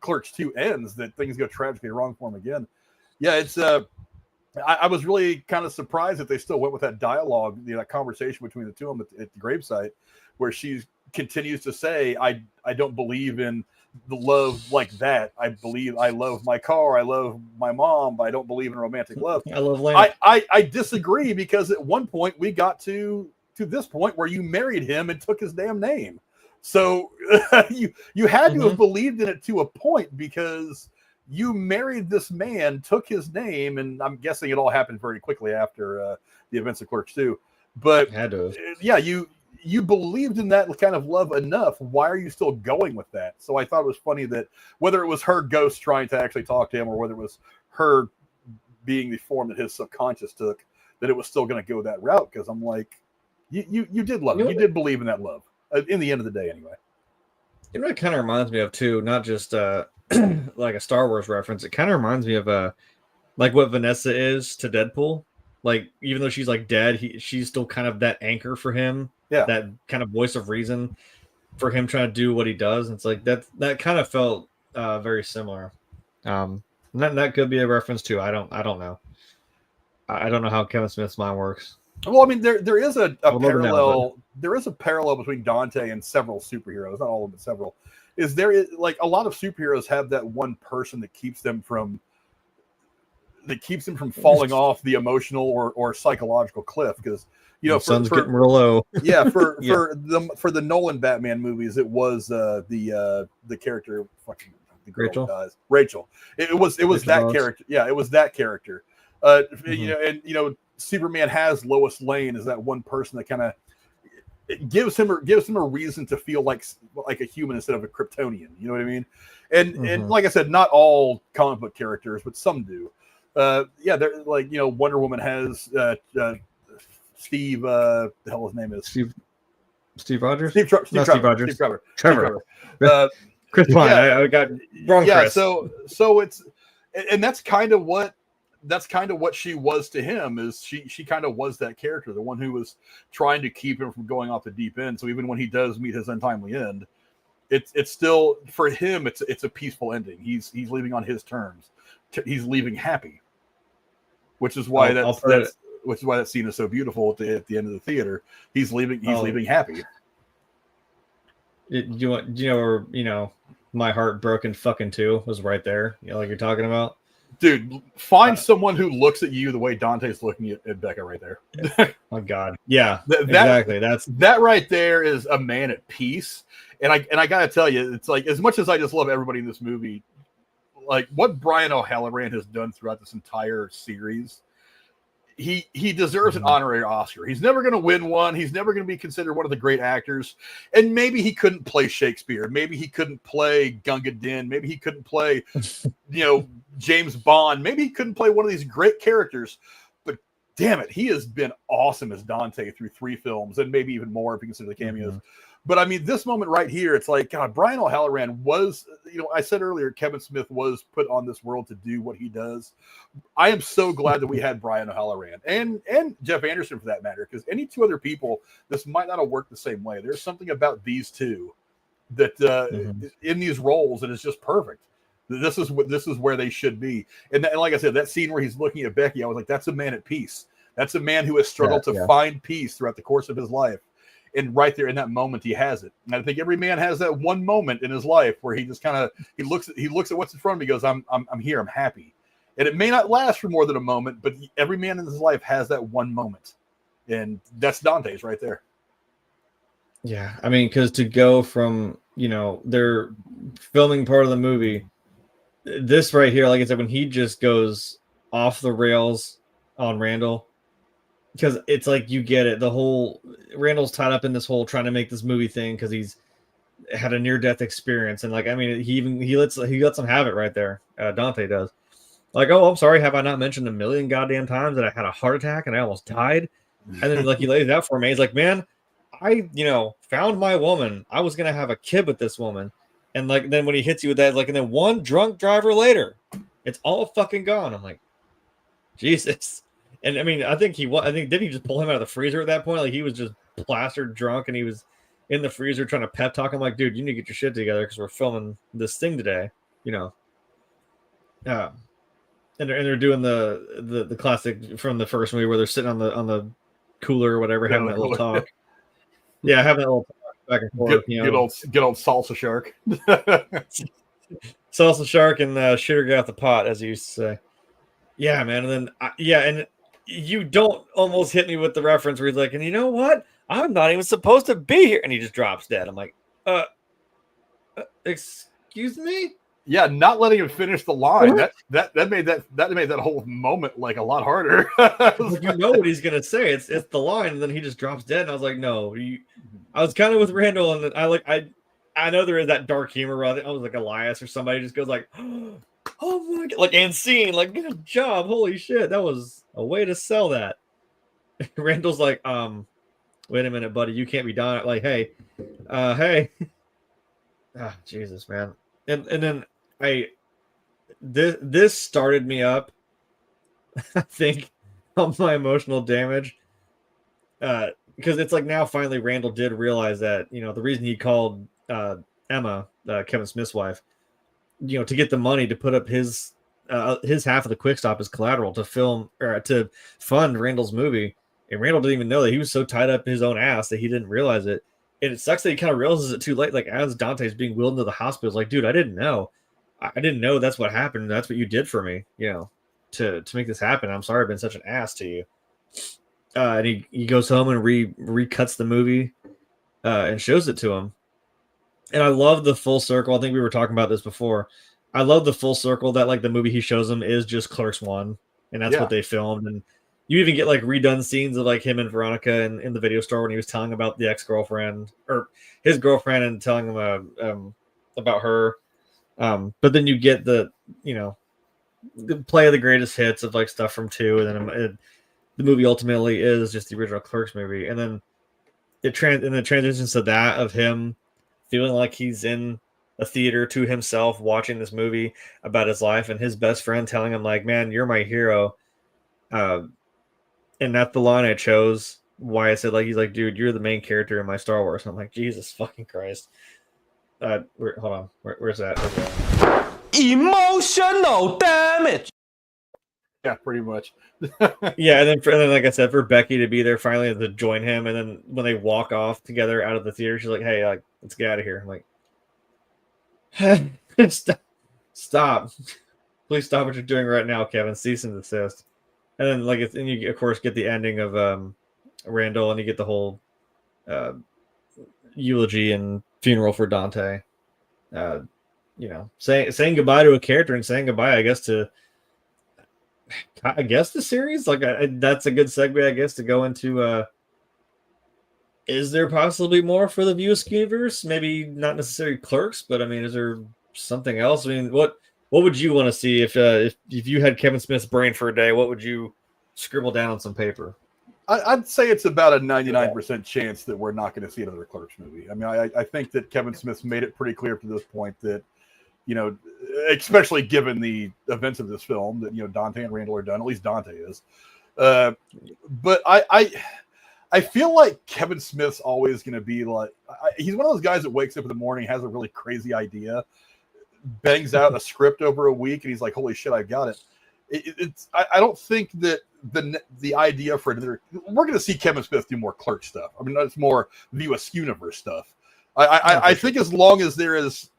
Clerks 2 ends that things go tragically wrong for him again. Yeah, it's I was really kind of surprised that they still went with that dialogue, that conversation between the two of them at the gravesite, where she continues to say, I don't believe in the love like that. I love my car, I love my mom, but I don't believe in romantic love. I love Lance. I disagree, because at one point we got to this point where you married him and took his damn name. So you had to have believed in it to a point, because you married this man, took his name, and I'm guessing it all happened very quickly after the events of Clerks 2. But had to. Yeah, you believed in that kind of love enough. Why are you still going with that? So I thought it was funny that whether it was her ghost trying to actually talk to him, or whether it was her being the form that his subconscious took, that it was still going to go that route. Because I'm like, you did love him. You did believe in that love. In the end of the day, anyway. You know what it kind of reminds me of too, not just like a Star Wars reference. It kind of reminds me of like what Vanessa is to Deadpool. Like, even though she's like dead, she's still kind of that anchor for him. Yeah, that kind of voice of reason for him trying to do what he does. And it's like that kind of felt very similar. That could be a reference too. I don't know. I don't know how Kevin Smith's mind works. Well, I mean, there is a parallel. There is a parallel between Dante and several superheroes, not all of them, but several. Like a lot of superheroes have that one person that keeps them from falling off the emotional or psychological cliff. Because the sun's getting real low. Yeah, for the Nolan Batman movies, it was the character fucking the girl Rachel. Dies. Rachel. It was Rachel that Dawes. character. Yeah, it was that character. Superman has Lois Lane as that one person that kind of gives him a reason to feel like a human instead of a Kryptonian. You know what I mean? And like I said, not all comic book characters, but some do. They're like, Wonder Woman has Steve. The hell his name is Steve Rogers. Steve Rogers. Trevor. Chris Pine. Yeah, I got wrong. Yeah. Chris. So it's, and that's kind of what she was to him. Is she kind of was that character, the one who was trying to keep him from going off the deep end. So even when he does meet his untimely end, it's still, for him, it's a peaceful ending. He's leaving on his terms. He's leaving happy, which is why which is why that scene is so beautiful at the end of the theater. He's leaving happy. My heart broken fucking too was right there. Like you're talking about. Dude, find someone who looks at you the way Dante's looking at Becca right there. Oh God, yeah, exactly. That right there is a man at peace. And I gotta tell you, it's like, as much as I just love everybody in this movie, like what Brian O'Halloran has done throughout this entire series, he deserves an honorary Oscar. He's never going to win one. He's never going to be considered one of the great actors. And maybe he couldn't play Shakespeare. Maybe he couldn't play Gunga Din. Maybe he couldn't play, James Bond. Maybe he couldn't play one of these great characters. But damn it, he has been awesome as Dante through 3 films, and maybe even more if you consider the cameos. But I mean, this moment right here, it's like, God, Brian O'Halloran was, I said earlier, Kevin Smith was put on this world to do what he does. I am so glad that we had Brian O'Halloran and Jeff Anderson, for that matter, because any 2 other people, this might not have worked the same way. There's something about these 2 that in these roles that is just perfect. This is where they should be. And like I said, that scene where he's looking at Becky, I was like, that's a man at peace. That's a man who has struggled to find peace throughout the course of his life. And right there in that moment, he has it. And I think every man has that one moment in his life where he just kind of he looks at what's in front of him. He goes, I'm here. I'm happy. And it may not last for more than a moment, but every man in his life has that one moment, and that's Dante's right there. Yeah, I mean, because to go from they're filming part of the movie, this right here, like I said, when he just goes off the rails on Randal. Because it's like, you get it. The whole Randall's tied up in this whole trying to make this movie thing because he's had a near-death experience, and like, I mean, he lets him have it right there. Dante does. Like, oh, I'm sorry, have I not mentioned a million goddamn times that I had a heart attack and I almost died? And then like he lays it out for me. He's like, man, I found my woman. I was gonna have a kid with this woman, and like then when he hits you with that, like, and then one drunk driver later, it's all fucking gone. I'm like, Jesus. And I mean, I think did he just pull him out of the freezer at that point? Like he was just plastered drunk and he was in the freezer trying to pep talk. I'm like, dude, you need to get your shit together because we're filming this thing today, you know. And they're doing the classic from the first movie where they're sitting on the cooler or whatever, having that little talk. Yeah, having that little talk back and forth. Good old salsa shark. Salsa shark and shitter get out the pot, as you used to say. Yeah, man. And then and you don't almost hit me with the reference where he's like, and you know what? I'm not even supposed to be here, and he just drops dead. I'm like, excuse me? Yeah, not letting him finish the line. That made that whole moment like a lot harder. You know what he's gonna say. It's the line, and then he just drops dead. And I was like, no. I was kind of with Randall, and I know there is that dark humor. I was like Elias or somebody just goes like, oh my god, like and scene, like good job, holy shit, that was a way to sell that. Randall's like, wait a minute, buddy, you can't be done. Like, hey, Jesus, man. And then this started me up, I think, on my emotional damage. Because it's like now finally Randall did realize that, you know, the reason he called Emma, Kevin Smith's wife, you know, to get the money to put up his half of the quick stop as collateral to film or to fund Randall's movie. And Randall didn't even know that he was so tied up in his own ass that he didn't realize it. And it sucks that he kind of realizes it too late. Like as Dante's being wheeled into the hospital, it's like, dude, I didn't know. I didn't know that's what happened. That's what you did for me, you know, to make this happen. I'm sorry I've been such an ass to you. And he goes home and recuts the movie and shows it to him. And I love the full circle. I think we were talking about this before. I love the full circle that like the movie he shows him is just Clerks 1, and that's what they filmed. And you even get like redone scenes of like him and Veronica in the video store when he was telling about the ex-girlfriend or his girlfriend and telling him about her. But then you get the play of the greatest hits of like stuff from 2, and then the movie ultimately is just the original Clerks movie, and then it transitions to that of him feeling like he's in a theater to himself watching this movie about his life, and his best friend telling him like, man, you're my hero. And that's the line I chose. Why I said like, he's like, dude, you're the main character in my Star Wars. And I'm like, Jesus fucking Christ. Hold on. Where's that? Emotional damage. Yeah, pretty much. Yeah, and then like I said, for Becky to be there finally to join him, and then when they walk off together out of the theater, she's like, "Hey, like, let's get out of here." I'm like, stop, please stop what you're doing right now, Kevin. Cease and desist. And then like and you of course get the ending of Randall, and you get the whole eulogy and funeral for Dante. Saying goodbye to a character and saying goodbye, I guess to the series. Like that's a good segue, I guess, to go into. Is there possibly more for the View Askewniverse? Maybe not necessarily Clerks, but I mean, is there something else? I mean, what would you want to see if you had Kevin Smith's brain for a day? What would you scribble down on some paper? I'd say it's about a 99% chance that we're not going to see another Clerks movie. I mean, I think that Kevin Smith's made it pretty clear to this point that, you know, especially given the events of this film, that, you know, Dante and Randall are done. At least Dante is. But I feel like Kevin Smith's always going to be like, he's one of those guys that wakes up in the morning, has a really crazy idea, bangs out a script over a week, and he's like, holy shit, I got it. I don't think that the idea for another, we're going to see Kevin Smith do more Clerk stuff. I mean, it's more View Askewniverse stuff. I think as long as there is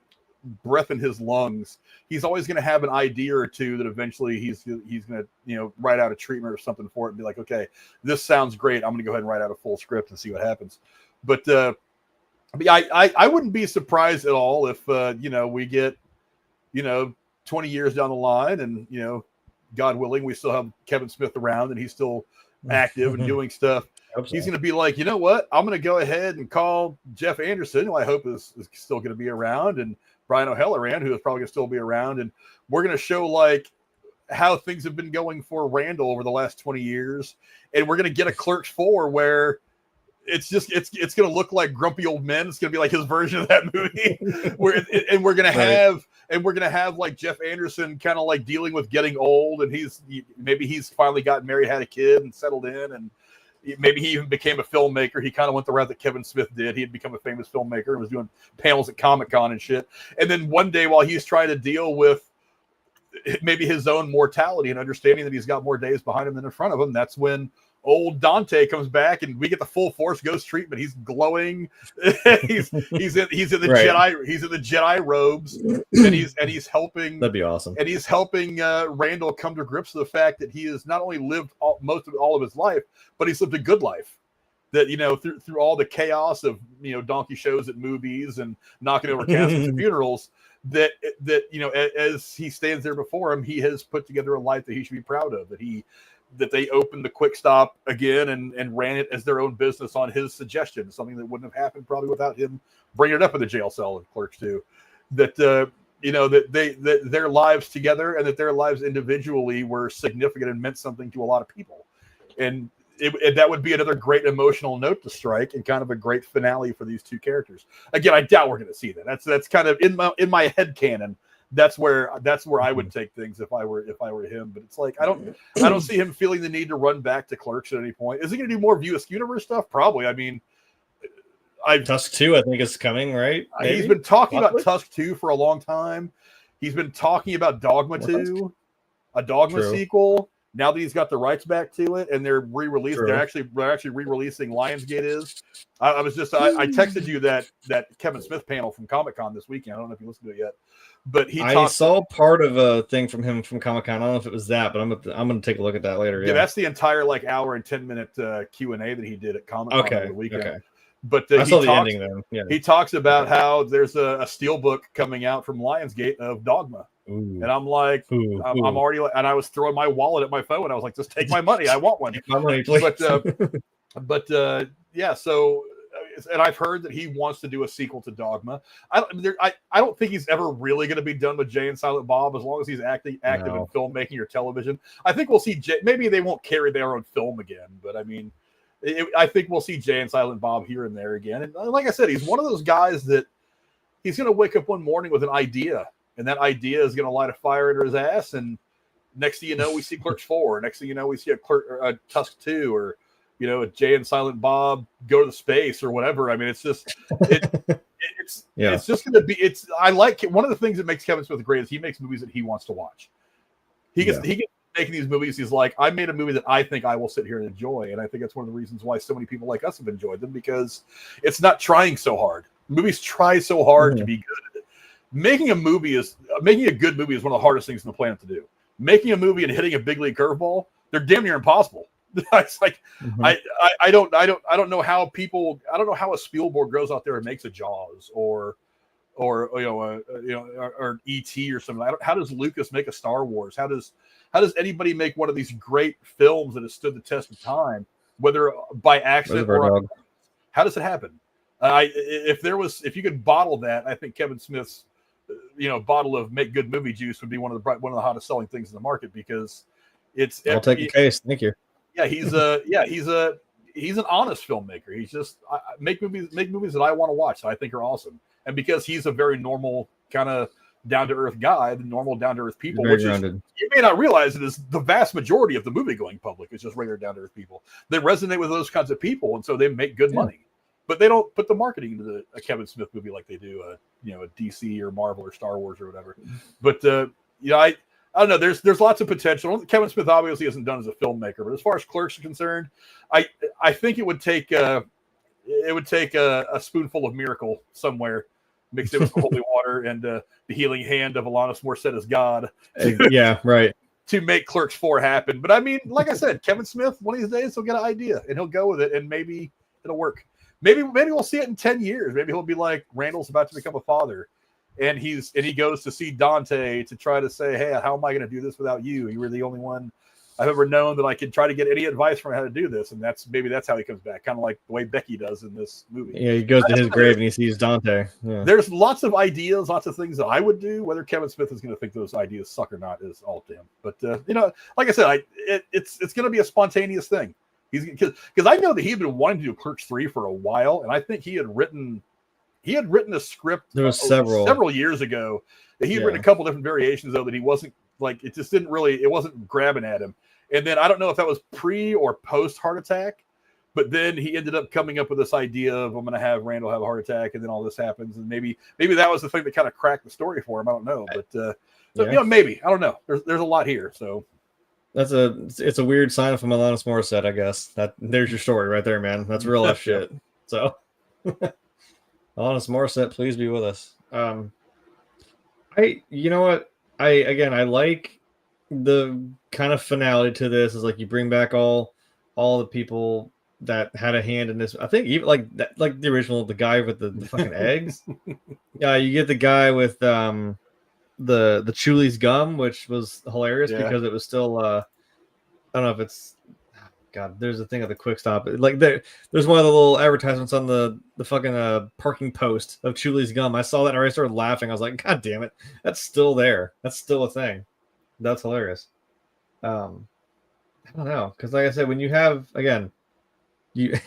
breath in his lungs, he's always going to have an idea or two that eventually he's going to, you know, write out a treatment or something for it and be like, okay, this sounds great. I'm going to go ahead and write out a full script and see what happens. But I wouldn't be surprised at all if we get 20 years down the line and, you know, God willing, we still have Kevin Smith around and he's still active and doing stuff. He's going to be like, you know what? I'm going to go ahead and call Jeff Anderson, who I hope is still going to be around, and Brian O'Halloran, who is probably going to still be around. And we're going to show like how things have been going for Randall over the last 20 years. And we're going to get a Clerks 4 where it's going to look like Grumpy Old Men. It's going to be like his version of that movie. We're going to have and we're gonna have like Jeff Anderson kind of like dealing with getting old, and maybe he's finally got married, had a kid, and settled in, and maybe he even became a filmmaker. He kind of went the route that Kevin Smith did. He had become a famous filmmaker and was doing panels at Comic-Con and shit. And then one day, while he's trying to deal with maybe his own mortality and understanding that he's got more days behind him than in front of him, that's when old Dante comes back and we get the full Force Ghost treatment. He's glowing. he's in the Jedi. He's in the Jedi robes, and he's helping. That'd be awesome. And he's helping Randal come to grips with the fact that he has not only lived most of all of his life, but he's lived a good life. That, you know, through all the chaos of, you know, donkey shows at movies and knocking over caskets at funerals, that you know, as he stands there before him, he has put together a life that he should be proud of. That they opened the Quick Stop again and ran it as their own business on his suggestion, something that wouldn't have happened probably without him bringing it up in the jail cell in Clerks 2. That you know, that their lives together and that their lives individually were significant and meant something to a lot of people, and that would be another great emotional note to strike and kind of a great finale for these two characters. Again, I doubt we're going to see that. That's kind of in my head canon. That's where I would take things if I were him. But it's like I don't see him feeling the need to run back to Clerks at any point. Is he going to do more View Askewniverse stuff? Probably. I mean, Tusk 2, I think, is coming, right? Maybe? He's been talking about Tusk 2 for a long time. He's been talking about Dogma 2, a Dogma sequel. Now that he's got the rights back to it, and they're re-released, they're actually re-releasing Lionsgate. I texted you that Kevin Smith panel from Comic-Con this weekend. I don't know if you listened to it yet. But I saw part of a thing from him from Comic-Con. I don't know if it was that, but I'm going to take a look at that later. Yeah, that's the entire like hour and 10-minute Q&A that he did at Comic-Con over the weekend. Okay. But I saw the ending then. Yeah. He talks about how there's a steelbook coming out from Lionsgate of Dogma. Ooh. And I'm like, I'm already like, and I was throwing my wallet at my phone. And I was like, just take my money. I want one. Take my money, please. But yeah, so. And I've heard that he wants to do a sequel to Dogma. I don't think he's ever really going to be done with Jay and Silent Bob as long as he's active in filmmaking or television. I think we'll see Jay. Maybe they won't carry their own film again, but I mean, I think we'll see Jay and Silent Bob here and there again. And like I said, he's one of those guys that he's going to wake up one morning with an idea, and that idea is going to light a fire under his ass. And next thing you know, we see Clerks 4. Next thing you know, we see a Tusk 2 or. You know, Jay and Silent Bob go to the space or whatever. I mean, it's just, it's just going to be, I like one of the things that makes Kevin Smith great is he makes movies that he wants to watch. He gets making these movies. He's like, I made a movie that I think I will sit here and enjoy. And I think that's one of the reasons why so many people like us have enjoyed them, because it's not trying so hard. Movies try so hard to be good. Making a good movie is one of the hardest things on the planet to do. Making a movie and hitting a big league curveball, they're damn near impossible. It's like I don't know how a Spielberg goes out there and makes a Jaws or E.T. or something. How does Lucas make a Star Wars? How does anybody make one of these great films that has stood the test of time, whether by accident or how does it happen? If you could bottle that, I think Kevin Smith's bottle of make good movie juice would be one of the hottest selling things in the market, because I'll take the case. Thank you. Yeah, he's an honest filmmaker. He's just make movies that I want to watch that I think are awesome. And because he's a very normal kind of down to earth guy, the normal down to earth people, which is, you may not realize it is the vast majority of the movie going public is just regular down to earth people. They resonate with those kinds of people, and so they make good money. But they don't put the marketing into a Kevin Smith movie like they do a DC or Marvel or Star Wars or whatever. But I don't know. There's lots of potential. Kevin Smith obviously isn't done as a filmmaker, but as far as Clerks are concerned, I think it would take a spoonful of Miracle somewhere, mixed in with holy water and the healing hand of Alanis Morissette God. To make Clerks 4 happen. But I mean, like I said, Kevin Smith, one of these days he'll get an idea and he'll go with it, and maybe it'll work. Maybe we'll see it in 10 years. Maybe he'll be like, Randall's about to become a father. And he goes to see Dante to try to say, hey, how am I going to do this without you? You were the only one I've ever known that I could try to get any advice from how to do this. And that's how he comes back, kind of like the way Becky does in this movie. Yeah, he goes to his grave and he sees Dante. Yeah. There's lots of ideas, lots of things that I would do. Whether Kevin Smith is going to think those ideas suck or not is all to him. But like I said, it's going to be a spontaneous thing. He's because I know that he had been wanting to do Clerks 3 for a while, and I think he had written he had written a script. There was several years ago. He had written a couple different variations though that he wasn't like. It just didn't really. It wasn't grabbing at him. And then I don't know if that was pre or post heart attack, but then he ended up coming up with this idea of I'm going to have Randal have a heart attack, and then all this happens, and maybe that was the thing that kind of cracked the story for him. I don't know, but maybe I don't know. There's a lot here, so. It's a weird sign from Alanis Morissette, I guess. There's your story right there, man. That's real life shit. So, Alanis Morissette, please be with us. You know what? I like the kind of finale to this is like you bring back all the people that had a hand in this. I think even like the original, the guy with the fucking eggs. You get the guy with the Chuli's gum, which was hilarious because it was still I don't know if it's God. There's a thing at the Quick Stop. Like there's one of the little advertisements on the fucking parking post of Chuli's gum. I saw that and I already started laughing. I was like, God damn it, that's still there. That's still a thing. That's hilarious. I don't know, because like I said, when you have you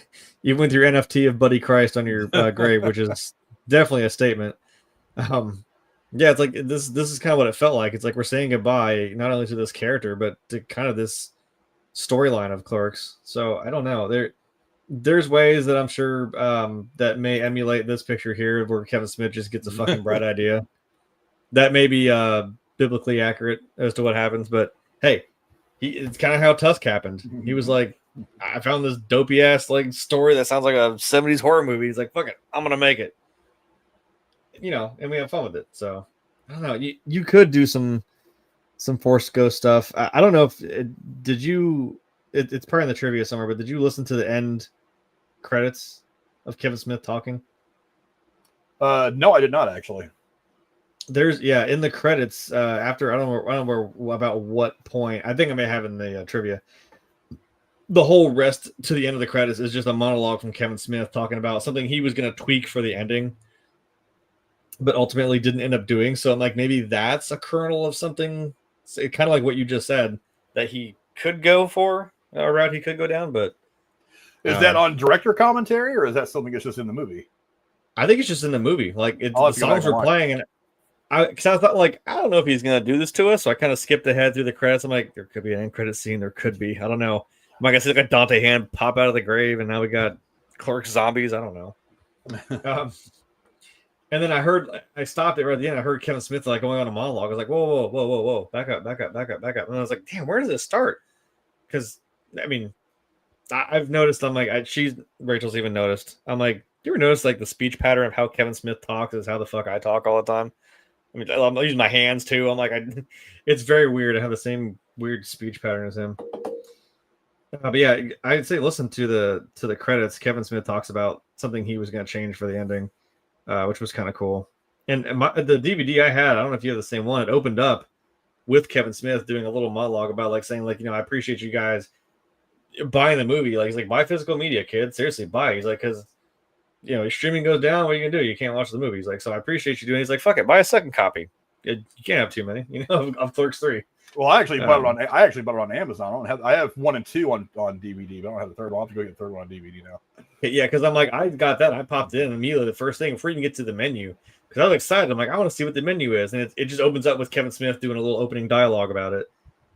went through NFT of Buddy Christ on your grave, which is definitely a statement. It's like this is kind of what it felt like. It's like we're saying goodbye not only to this character but to kind of this storyline of Clerks. So I don't know. There's ways that I'm sure that may emulate this picture here where Kevin Smith just gets a fucking bright idea. That may be biblically accurate as to what happens, but hey, it's kind of how Tusk happened. He was like, I found this dopey ass like story that sounds like a 70s horror movie. He's like, fuck it, I'm gonna make it. And we have fun with it. So I don't know. You could do some Force Ghost stuff. I don't know if did you. It's probably in the trivia somewhere, but did you listen to the end credits of Kevin Smith talking? No, I did not actually. There's in the credits after I don't know about what point. I think I may have in the trivia. The whole rest to the end of the credits is just a monologue from Kevin Smith talking about something he was going to tweak for the ending, but ultimately didn't end up doing. So I'm like, maybe that's a kernel of something, kind of like what you just said, that he could go for a route he could go down. But is that on director commentary or is that something that's just in the movie? I think it's just in the movie. Like the songs were playing, and I thought like, I don't know if he's going to do this to us. So I kind of skipped ahead through the credits. I'm like, there could be an end credit scene. There could be, I don't know. Like I said, like a Dante hand pop out of the grave, and now we got Clerks zombies. I don't know. And then I stopped it right at the end. I heard Kevin Smith like going on a monologue. I was like, whoa, back up. And I was like, damn, where does it start? Because I mean, I've noticed. I'm like, Rachel's even noticed. I'm like, do you ever notice like the speech pattern of how Kevin Smith talks is how the fuck I talk all the time? I mean, I'm using my hands too. I'm like, it's very weird. I have the same weird speech pattern as him. But yeah, I'd say listen to the credits. Kevin Smith talks about something he was going to change for the ending, which was kind of cool. And the DVD I had, I don't know if you have the same one. It opened up with Kevin Smith doing a little monologue about like saying like, I appreciate you guys buying the movie. Like he's like, buy physical media, kid. Seriously, buy. He's like, because streaming goes down. What are you gonna do? You can't watch the movie. He's like, so I appreciate you doing. He's like, fuck it, buy a second copy. You can't have too many. Of Clerks 3. Well, I actually bought it on Amazon. I have 1 and 2 on DVD, but I don't have the third one. I'll have to go get the third one on DVD now. Yeah, because I'm like, I got that. I popped in immediately the first thing before you even get to the menu. Because I was excited. I'm like, I want to see what the menu is. And it just opens up with Kevin Smith doing a little opening dialogue about it.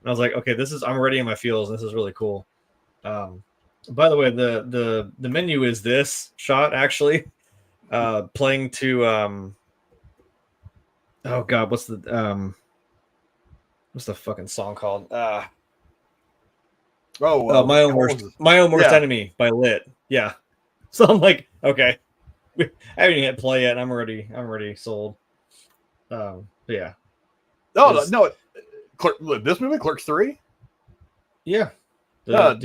And I was like, okay, I'm already in my feels, and this is really cool. By the way, the menu is this shot, actually. Playing to oh god, what's the fucking song called? My own worst enemy by Lit. Yeah. So I'm like, okay, I haven't even hit play yet, and I'm already sold. Yeah. No. This movie, Clerks 3. Yeah. The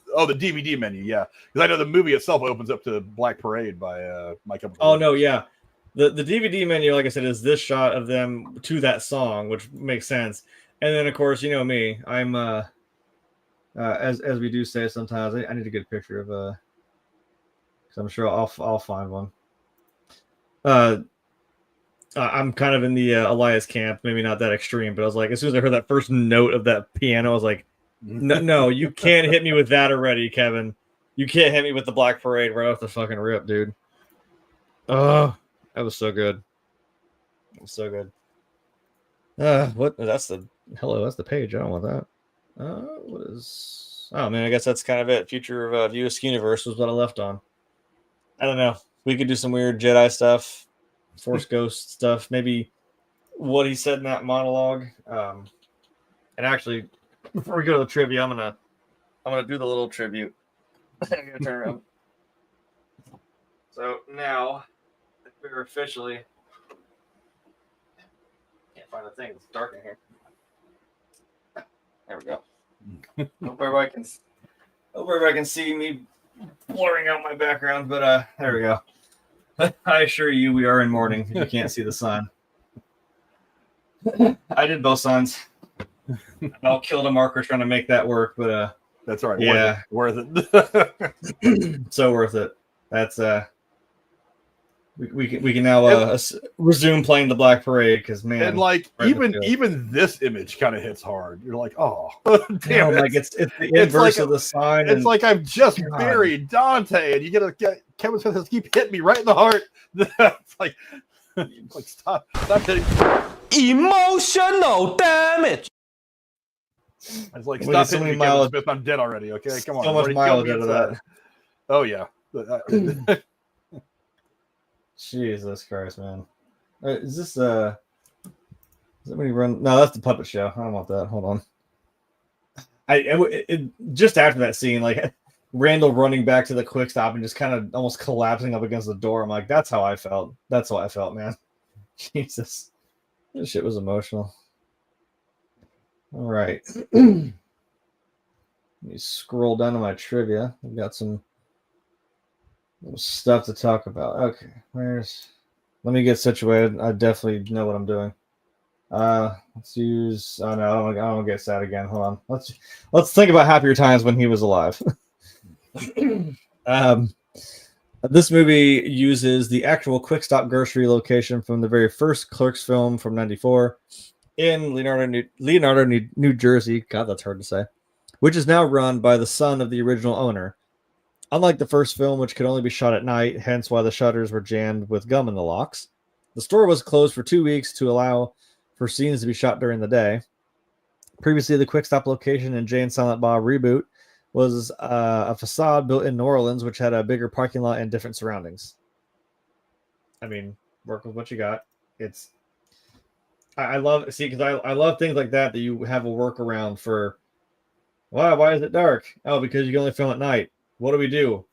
DVD menu. Yeah, because I know the movie itself opens up to Black Parade by My Chemical. Oh no, yeah. The DVD menu, like I said, is this shot of them to that song, which makes sense. And then, of course, you know me, I'm as we do say sometimes, I need to get a picture of because I'm sure I'll find one. I'm kind of in the Elias camp, maybe not that extreme, but I was like, as soon as I heard that first note of that piano, I was like, no, you can't hit me with that already, Kevin. You can't hit me with the Black Parade right off the fucking rip, dude. Oh, that was so good. It was so good. What? That's the hello. That's the page. I don't want that. What is? Oh man, I guess that's kind of it. Future of View Askewniverse was what I left on. I don't know. We could do some weird Jedi stuff, Force Ghost stuff. Maybe what he said in that monologue. And actually, before we go to the trivia, I'm gonna do the little tribute. I'm gonna turn around. So now we're officially. Can't find the thing. It's dark in here. There we go. Hope everybody can see me blurring out my background, but there we go. I assure you, we are in mourning. If you can't see the sign. I did both signs. I'll kill the marker trying to make that work, but that's all right. Yeah, worth it. So worth it. That's we can now resume playing the Black Parade because man, and like even this image kind of hits hard. You're like, oh, damn it! Like it's the inverse of the sign. It's like I've just buried Dante, and you get Kevin Smith has keep hitting me right in the heart. It's like stop hitting. Emotional damage. It's like stop hitting me, Kevin Smith. I'm dead already. Okay, come on. So much mileage out of that. Oh yeah. Jesus Christ, man! Is this is that when you run? No, that's the puppet show. I don't want that. Hold on. Just after that scene, like Randal running back to the quick stop and just kind of almost collapsing up against the door. I'm like, that's how I felt. That's how I felt, man. Jesus, this shit was emotional. All right, let me scroll down to my trivia. I've got some stuff to talk about. Okay, let me get situated. I definitely know what I'm doing. Let's use. Oh no, I don't get sad again. Hold on. Let's think about happier times when he was alive. This movie uses the actual Quick Stop grocery location from the very first Clerks film from '94 in Leonardo, New Jersey. God, that's hard to say. Which is now run by the son of the original owner. Unlike the first film, which could only be shot at night, hence why the shutters were jammed with gum in the locks, the store was closed for 2 weeks to allow for scenes to be shot during the day. Previously, the Quick Stop location in Jay and Silent Bob Reboot was a facade built in New Orleans, which had a bigger parking lot and different surroundings. I mean, work with what you got. I love because I love things like that you have a workaround for. Why is it dark? Oh, because you can only film at night. What do we do?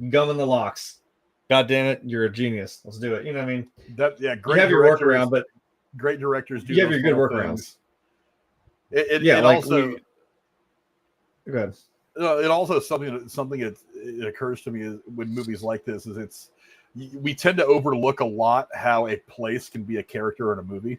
Gum in the locks. God damn it, you're a genius. Let's do it. You know what I mean? Great. You have your workaround, but great directors do. You have your good workarounds. It also. Go ahead. It also something it occurs to me is when movies like this is we tend to overlook a lot how a place can be a character in a movie.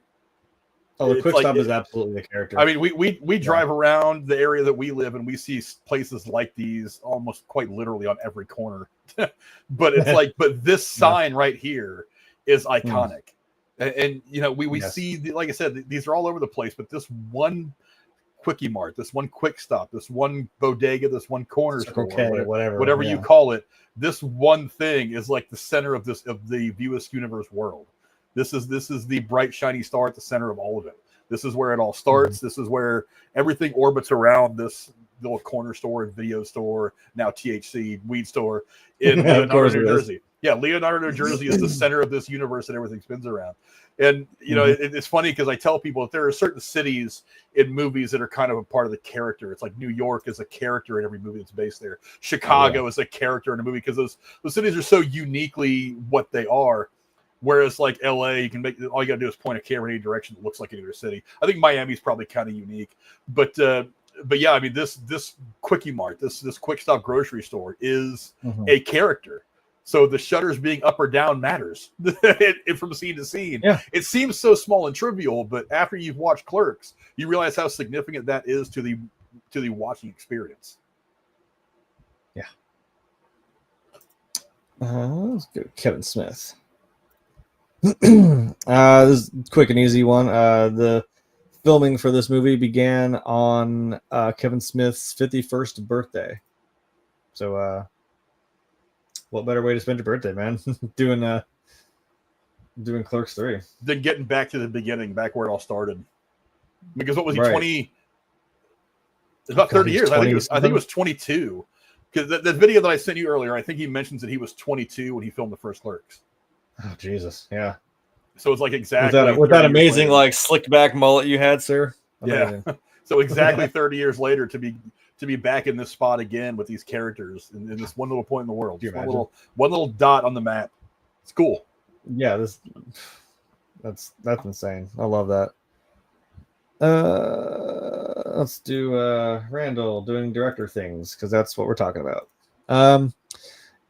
Oh, the Quick Stop is absolutely a character. I mean, we drive around the area that we live and we see places like these almost quite literally on every corner. But it's like, but this sign right here is iconic. And you know, we see, like I said, these are all over the place, but this one Quickie Mart, this one Quick Stop, this one bodega, this one corner store, whatever you call it, this one thing is like the center of the View Askewniverse world. This is the bright shiny star at the center of all of it. This is where it all starts. This is where everything orbits around this little corner store and video store, now THC weed store in Leonardo, New Jersey. Yeah, Leonardo, New Jersey is the center of this universe that everything spins around. And, you know, it's funny because I tell people that there are certain cities in movies that are kind of a part of the character. It's like New York is a character in every movie that's based there. Chicago is a character in a movie because those cities are so uniquely what they are. Whereas like LA, you can all you got to do is point a camera in any direction that looks like any other city. I think Miami's probably kind of unique. But yeah, I mean, this Quickie Mart, this Quick Stop grocery store is a character. So the shutters being up or down matters from scene to scene. Yeah. It seems so small and trivial, but after you've watched Clerks, you realize how significant that is to the watching experience. Yeah. Let's go Kevin Smith. This is a quick and easy one. The filming for this movie began on Kevin Smith's 51st birthday. So what better way to spend your birthday, man? Doing doing Clerks 3. Then getting back to the beginning, back where it all started. Because what was he, 20? It's about 30 years. I think it was 22. Because the video that I sent you earlier, I think he mentions that he was 22 when he filmed the first Clerks. Oh, Jesus. Yeah. So it's like exactly with that amazing like slicked back mullet you had, sir. Amazing. Yeah. So exactly 30 years later to be back in this spot again with these characters in this one little point in the world. One little dot on the map. It's cool. Yeah, that's insane. I love that. Let's do Randall doing director things, because that's what we're talking about.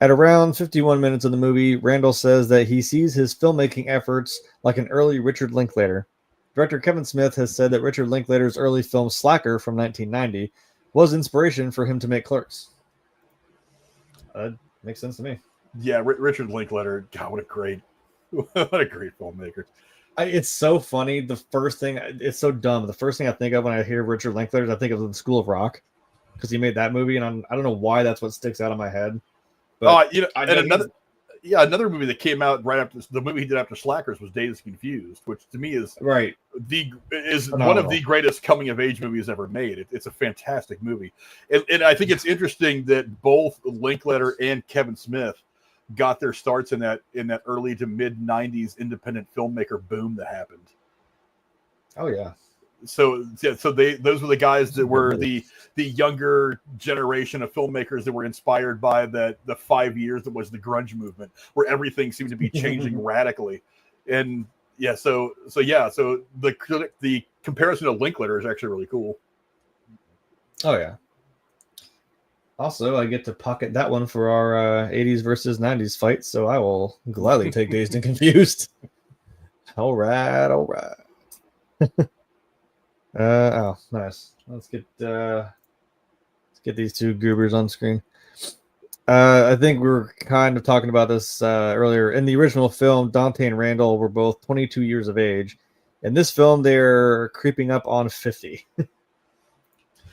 At around 51 minutes of the movie, Randall says that he sees his filmmaking efforts like an early Richard Linklater. Director Kevin Smith has said that Richard Linklater's early film Slacker from 1990 was inspiration for him to make Clerks. Makes sense to me. Yeah, Richard Linklater, God, what a great filmmaker. It's so funny. It's so dumb. The first thing I think of when I hear Richard Linklater is I think of The School of Rock, because he made that movie, and I don't know why that's what sticks out of my head. But another movie that came out right after the movie he did after Slackers was Dazed and Confused, which to me is one of the greatest coming of age movies ever made. It's a fantastic movie, and I think it's interesting that both Linklater and Kevin Smith got their starts in that early to mid 90s independent filmmaker boom that happened. Oh yeah. So those were the guys that were the younger generation of filmmakers that were inspired by the 5 years that was the grunge movement, where everything seemed to be changing radically. And so the comparison to Linklater is actually really cool. Oh yeah. Also, I get to pocket that one for our 80s versus 90s fight, so I will gladly take Dazed and Confused. All right. Oh, nice. Let's get these two goobers on screen. I think we were kind of talking about this earlier. In the original film, Dante and Randall were both 22 years of age. In this film, they're creeping up on 50.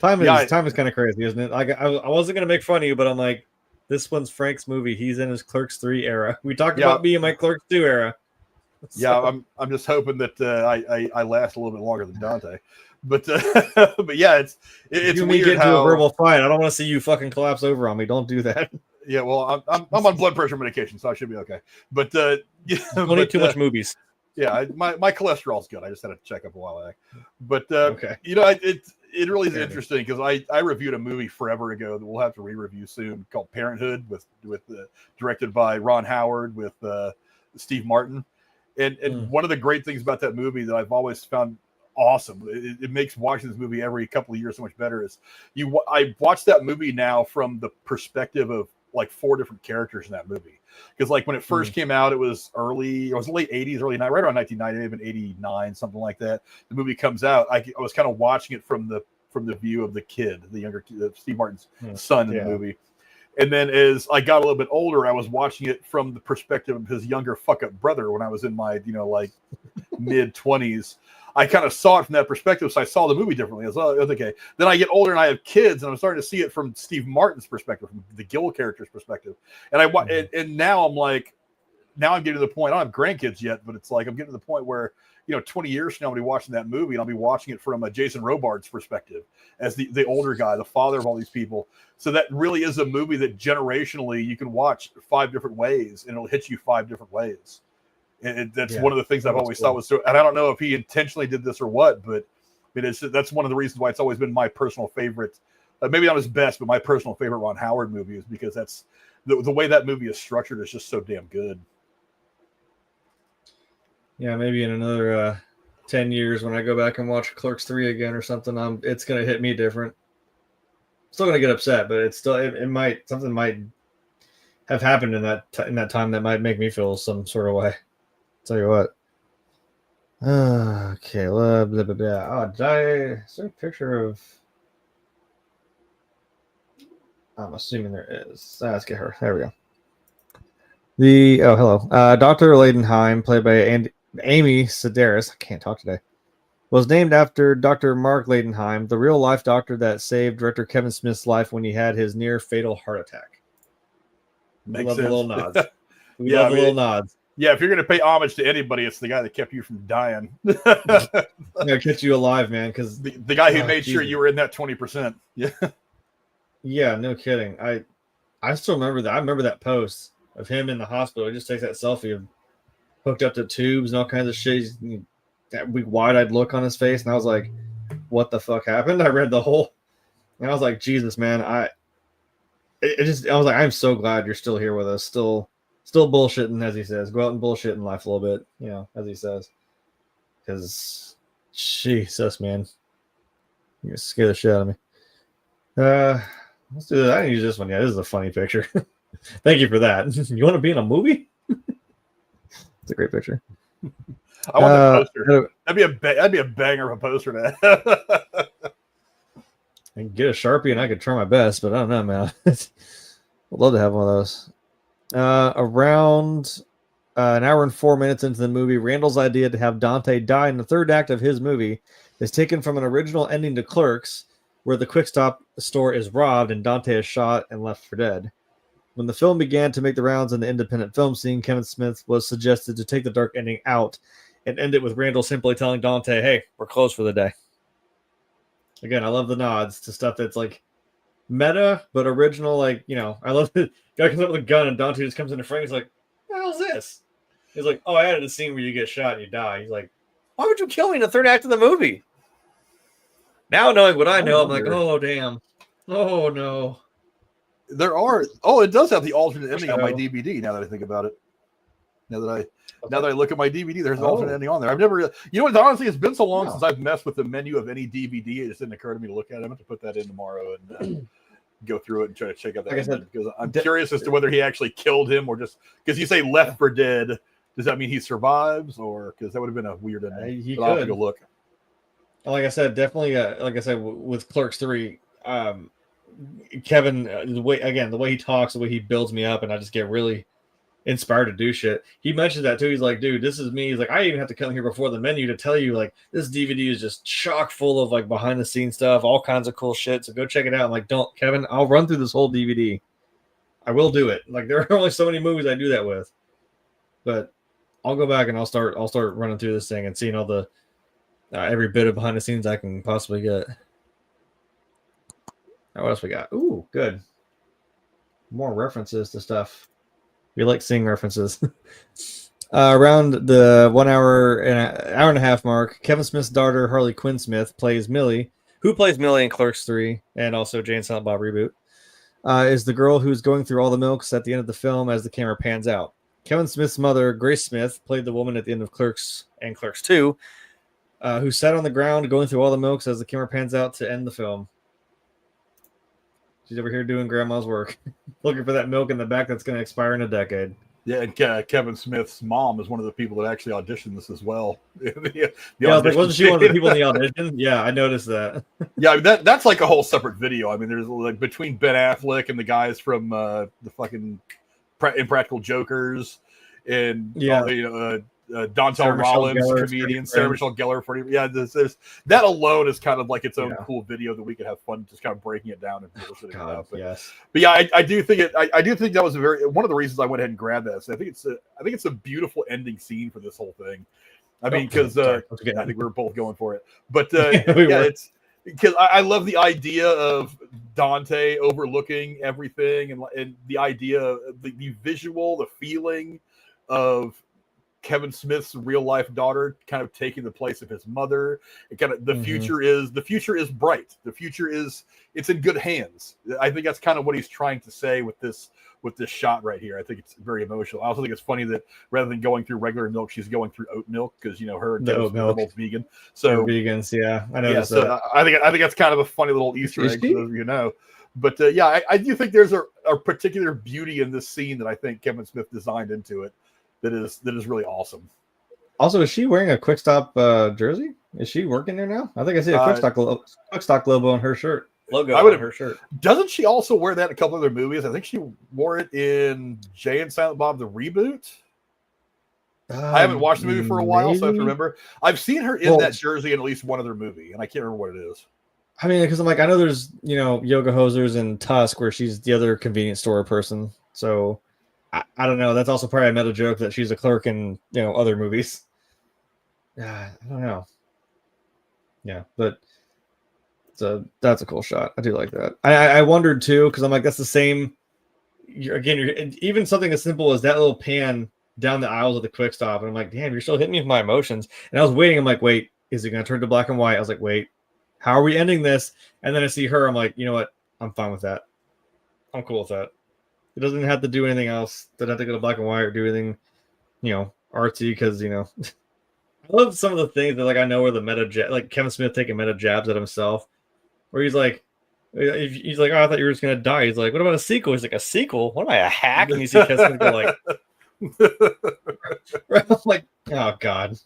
Time is kind of crazy, isn't it? Like I wasn't gonna make fun of you, but I'm like, this one's Frank's movie. He's in his Clerks 3 era. We talked about me in my Clerks 2 era. So. Yeah, I'm just hoping that I last a little bit longer than Dante. But yeah, it's you weird get into a verbal fight. I don't want to see you fucking collapse over on me. Don't do that. Yeah, well, I'm on blood pressure medication, so I should be okay. But don't eat too much movies. Yeah, my cholesterol's good. I just had a checkup a while back. But okay. It really is interesting because I reviewed a movie forever ago that we'll have to re-review soon called Parenthood with directed by Ron Howard with Steve Martin. And one of the great things about that movie that I've always found awesome, it makes watching this movie every couple of years so much better, is I watched that movie now from the perspective of like 4 different characters in that movie. Because like when it first came out, it was late 80s, early 90s, right around 1990, even 89, something like that. The movie comes out. I was kind of watching it from the view of the kid, the younger Steve Martin's son in the movie. And then as I got a little bit older, I was watching it from the perspective of his younger fuck-up brother when I was in my, like mid-20s. I kind of saw it from that perspective, so I saw the movie differently. I was okay. Then I get older and I have kids, and I'm starting to see it from Steve Martin's perspective, from the Gil character's perspective. And and now I'm like, now I'm getting to the point. I don't have grandkids yet, but it's like I'm getting to the point where 20 years from now, I'll be watching that movie, and I'll be watching it from Jason Robards' perspective as the older guy, the father of all these people. So that really is a movie that generationally you can watch 5 different ways, and it'll hit you 5 different ways. And that's one of the things I've always thought was so. And I don't know if he intentionally did this or what, but that's one of the reasons why it's always been my personal favorite. Maybe not his best, but my personal favorite Ron Howard movie is because that's the way that movie is structured is just so damn good. Yeah, maybe in another 10 years when I go back and watch Clerks 3 again or something, it's going to hit me different. Still going to get upset, but it's still something might have happened in that time that might make me feel some sort of way. Tell you what. Okay, blah, blah, blah, blah. Oh, is there a picture of? I'm assuming there is. Let's get her. There we go. Hello. Dr. Leidenheim, played by Amy Sedaris, I can't talk today, was named after Dr. Mark Leidenheim, the real-life doctor that saved director Kevin Smith's life when he had his near-fatal heart attack. Makes love sense. The little nods. We love the little nods. Yeah, if you're gonna pay homage to anybody, it's the guy that kept you from dying. Gonna catch you alive, man. Because the guy who made sure you were in that 20%. Yeah. Yeah, no kidding. I still remember that. I remember that post of him in the hospital. He just takes that selfie of hooked up to tubes and all kinds of shit. That wide-eyed look on his face, and I was like, "What the fuck happened?" I read the whole, and I was like, "Jesus, man!" I was like, "I'm so glad you're still here with us, still bullshitting," as he says. Go out and bullshit in life a little bit, as he says. Because, Jesus, man, you scare the shit out of me. Let's do that. I didn't use this one yet. This is a funny picture. Thank you for that. You want to be in a movie? It's a great picture. I want that poster. That'd be a banger of a poster to have. I can get a Sharpie and I could try my best, but I don't know, man. I'd love to have one of those. Around an hour and 4 minutes into the movie, Randal's idea to have Dante die in the third act of his movie is taken from an original ending to Clerks, where the quick stop store is robbed and Dante is shot and left for dead. When the film began to make the rounds in the independent film scene, Kevin Smith was suggested to take the dark ending out and end it with Randal simply telling Dante, "Hey, we're closed for the day." Again, I love the nods to stuff that's like meta, but original. Like, I love the guy comes up with a gun and Dante just comes in the frame. He's like, "What the hell's this?" He's like, "Oh, I added a scene where you get shot and you die." He's like, "Why would you kill me in the third act of the movie?" Now knowing what I know, I'm like, "Oh, damn. Oh, no." It does have the alternate ending on my DVD, now that I think about it. Now that I look at my DVD, there's an alternate ending on there. I've never, honestly, it's been so long since I've messed with the menu of any DVD. It just didn't occur to me to look at it. I'm going to put that in tomorrow and go through it and try to check out that ending, because I'm curious as to whether he actually killed him or just, because you say left for dead. Does that mean he survives, or because that would have been a weird ending? I'll have to go look. Like I said, definitely. Like I said, with Clerks 3, Kevin, the way he talks, the way he builds me up, and I just get really inspired to do shit. He mentioned that too. He's like, "Dude, this is me." He's like, "I even have to come here before the menu to tell you, like, this DVD is just chock full of like behind the scenes stuff, all kinds of cool shit. So go check it out." I'm like, "Don't, Kevin. I'll run through this whole DVD. I will do it." Like, there are only so many movies I do that with, but I'll go back and I'll start running through this thing and seeing all the every bit of behind the scenes I can possibly get. What else we got? Ooh, good. More references to stuff. We like seeing references. Around the 1 hour and a half mark, Kevin Smith's daughter, Harley Quinn Smith, plays Millie, who plays Millie in Clerks 3 and also Jane Silent Bob Reboot, is the girl who's going through all the milks at the end of the film as the camera pans out. Kevin Smith's mother, Grace Smith, played the woman at the end of Clerks and Clerks 2, who sat on the ground going through all the milks as the camera pans out to end the film. She's over here doing grandma's work, looking for that milk in the back that's going to expire in a decade. Yeah, and Kevin Smith's mom is one of the people that actually auditioned this as well. Wasn't she one of the people in the audition? Yeah, I noticed that. Yeah, that's like a whole separate video. I mean, there's like between Ben Affleck and the guys from the fucking Impractical Jokers and Dontel Rollins, comedian, Sarah Michelle Gellar. There's that alone is kind of like its own cool video that we could have fun just kind of breaking it down and listening it out. But yeah, I do think that was one of the reasons I went ahead and grabbed that. So I think it's a beautiful ending scene for this whole thing. I mean, because I think we were both going for it, but it's because I love the idea of Dante overlooking everything and the idea of the visual, the feeling of Kevin Smith's real life daughter kind of taking the place of his mother. It kind of the future is bright. The future it's in good hands. I think that's kind of what he's trying to say with this shot right here. I think it's very emotional. I also think it's funny that rather than going through regular milk, she's going through oat milk because her and Kevin Smith are both vegan. So they're vegans, I noticed that. So I think that's kind of a funny little Easter egg, for those of you know. But I do think there's a particular beauty in this scene that I think Kevin Smith designed into it. That is really awesome. Also, is she wearing a Quick Stop jersey? Is she working there now? I think I see a Quick Stop logo on her shirt. Her shirt. Doesn't she also wear that in a couple other movies? I think she wore it in Jay and Silent Bob the Reboot. I haven't watched the movie for a while, so I have to remember. I've seen her in that jersey in at least one other movie, and I can't remember what it is. I mean, because I'm like, I know there's Yoga Hosers and Tusk, where she's the other convenience store person. So I don't know. That's also probably a meta joke that she's a clerk in other movies. I don't know. Yeah, but that's a cool shot. I do like that. I wondered too because I'm like that's the same. You're even something as simple as that little pan down the aisles of the quick stop, and I'm like, damn, you're still hitting me with my emotions. And I was waiting. I'm like, wait, is it gonna turn to black and white? I was like, wait, how are we ending this? And then I see her. I'm like, you know what? I'm fine with that. I'm cool with that. It doesn't have to do anything else. Doesn't have to go to black and white or do anything, artsy. Because I love some of the things that I know where the like Kevin Smith taking meta jabs at himself, where he's like, oh, I thought you were just gonna die. He's like, what about a sequel? He's like, a sequel? What am I, a hack? And you see Kevin Smith go like, I'm like, oh god,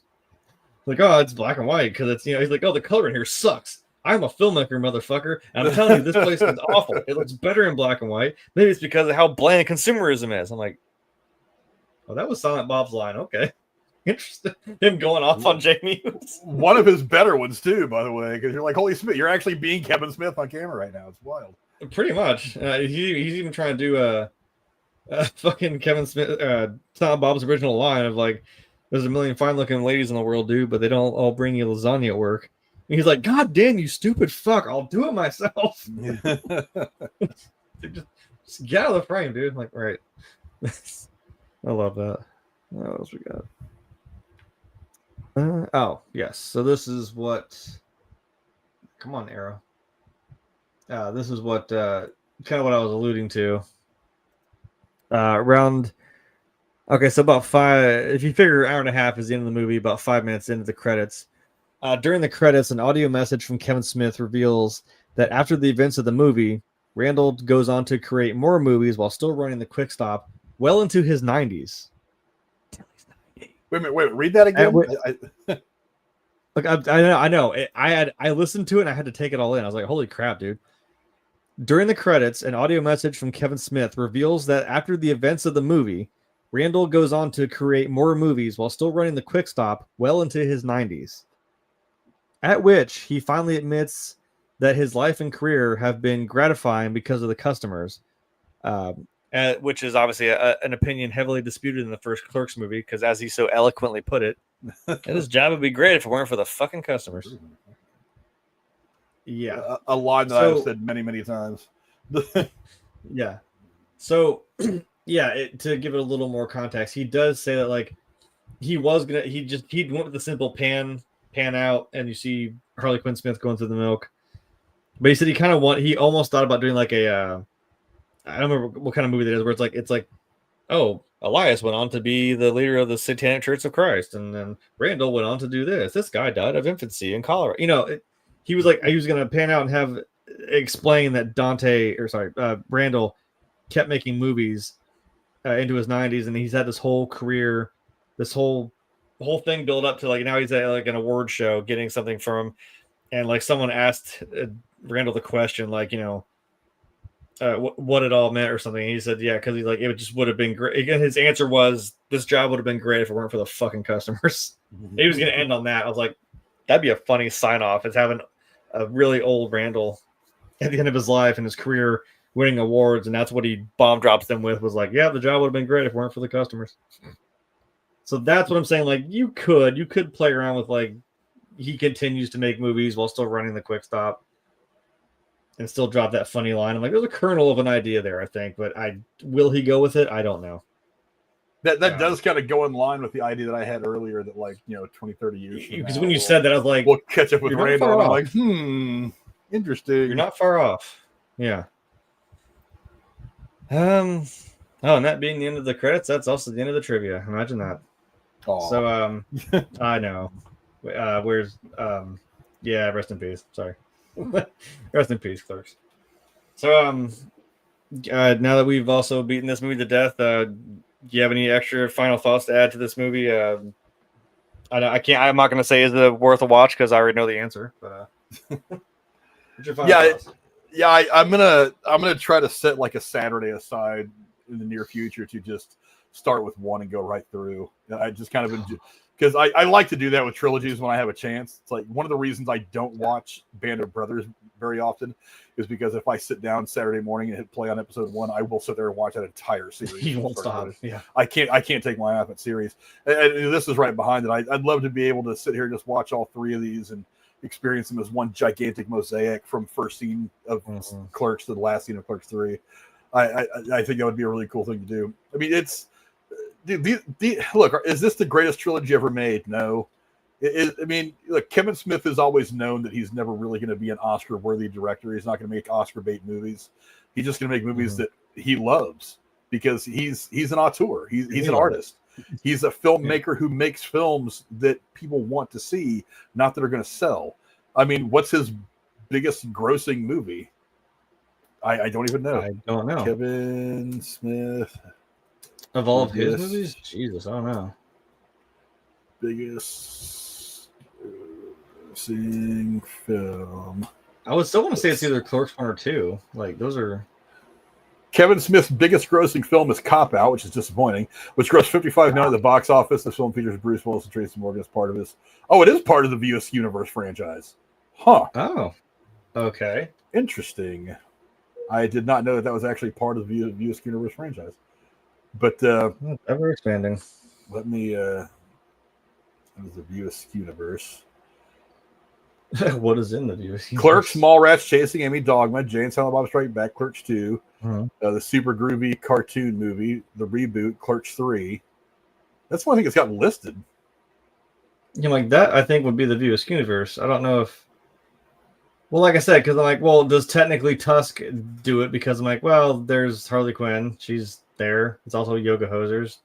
like, oh, it's black and white because it's he's like, oh, the color in here sucks. I'm a filmmaker, motherfucker, and I'm telling you, this place is awful. It looks better in black and white. Maybe it's because of how bland consumerism is. I'm like, oh, that was Silent Bob's line. Okay. Interesting. Him going off on Jamie. One of his better ones too, by the way, because you're like, holy Smith, you're actually being Kevin Smith on camera right now. It's wild. Pretty much. He's even trying to do a fucking Kevin Smith, Silent Bob's original line of like, there's a million fine-looking ladies in the world, dude, but they don't all bring you lasagna at work. And he's like, God damn, you stupid fuck! I'll do it myself. just get out of the frame, dude. I'm like, right. I love that. What else we got? Oh, yes. So this is what... Come on, Arrow. This is what... kind of what I was alluding to. Around... Okay, so about 5... If you figure hour and a half is the end of the movie, about 5 minutes into the credits. During the credits, an audio message from Kevin Smith reveals that after the events of the movie, Randal goes on to create more movies while still running the quick stop well into his 90s. Wait a minute. Read that again. Look, I know. I listened to it and I had to take it all in. I was like, holy crap, dude. During the credits, an audio message from Kevin Smith reveals that after the events of the movie, Randal goes on to create more movies while still running the quick stop well into his 90s. At which he finally admits that his life and career have been gratifying because of the customers. Which is obviously an opinion heavily disputed in the first Clerks movie, because as he so eloquently put it, his job would be great if it weren't for the fucking customers. Yeah. A line that I've said many, many times. Yeah. So, yeah, to give it a little more context, he does say that, like, he went with the simple pan out, and you see Harley Quinn Smith going through the milk. But he said he almost thought about doing like a, I don't remember what kind of movie that is, where it's like, oh, Elias went on to be the leader of the Satanic Church of Christ, and then Randal went on to do this. This guy died of infancy in Colorado. He was like, he was going to pan out and have explain that Randal kept making movies into his 90s, and he's had this whole career, this whole thing build up to like now he's at like an award show getting something from him, and like someone asked Randal the question, like, what it all meant or something. And he said, yeah, because he's like, it just would have been great. Again, his answer was, this job would have been great if it weren't for the fucking customers. He was going to end on that. I was like, that'd be a funny sign off, is having a really old Randal at the end of his life and his career winning awards, and that's what he bomb drops them with, was like, yeah, the job would have been great if it weren't for the customers. So that's what I'm saying. Like, you could play around with, like, he continues to make movies while still running the quick stop and still drop that funny line. I'm like, there's a kernel of an idea there, I think, but will he go with it? I don't know. That does kind of go in line with the idea that I had earlier that, like, 20, 30 years. Because when you said that, I was like, we'll catch up with Randal. I'm like, interesting. You're not far off. Yeah. Oh, and that being the end of the credits, that's also the end of the trivia. Imagine that. Aww. So, I know. Rest in peace. Sorry. Rest in peace, Clerks. So, now that we've also beaten this movie to death, do you have any extra final thoughts to add to this movie? I'm not going to say is it worth a watch because I already know the answer. But what's your final thoughts? I'm gonna try to set like a Saturday aside in the near future to just start with one and go right through. I just kind of because I like to do that with trilogies when I have a chance. It's like one of the reasons I don't watch Band of Brothers very often is because if I sit down Saturday morning and hit play on episode 1, I will sit there and watch that entire series. You won't stop. Yeah, I can't take my eye off that series. And this is right behind it. I'd love to be able to sit here and just watch all 3 of these and experience them as one gigantic mosaic from first scene of Clerks to the last scene of Clerks 3. I think that would be a really cool thing to do. I mean, it's look, is this the greatest trilogy ever made? No. I mean, look, Kevin Smith has always known that he's never really going to be an Oscar-worthy director. He's not going to make Oscar bait movies. He's just going to make movies that he loves because he's an auteur. He's an artist. He's a filmmaker who makes films that people want to see, not that are going to sell. I mean, what's his biggest grossing movie? I don't even know. I don't know. Kevin Smith. Of all of his movies? Jesus, I don't know. Biggest grossing film. I would still want to say it's either Clerks 1 or 2. Like, those are... Kevin Smith's biggest grossing film is Cop Out, which is disappointing, which grossed $55 million at the box office. The film features Bruce Willis and Tracy Morgan as part of his... Oh, it is part of the View Askewniverse franchise. Huh. Oh. Okay. Interesting. I did not know that was actually part of the View Askewniverse franchise. But ever expanding. Let me that was the View Askewniverse. What is in the View Askewniverse? Clerks, Mallrats, Chasing Amy, Dogma, Jane Silent Bob Strike Back, Clerks 2, the super groovy cartoon movie, the reboot, Clerks 3. That's one thing that's gotten listed. Yeah, like that I think would be the View Askewniverse. I don't know if... Well, like I said, because I'm like, well, does technically Tusk do it? Because I'm like, well, there's Harley Quinn. She's there. It's also Yoga Hosers,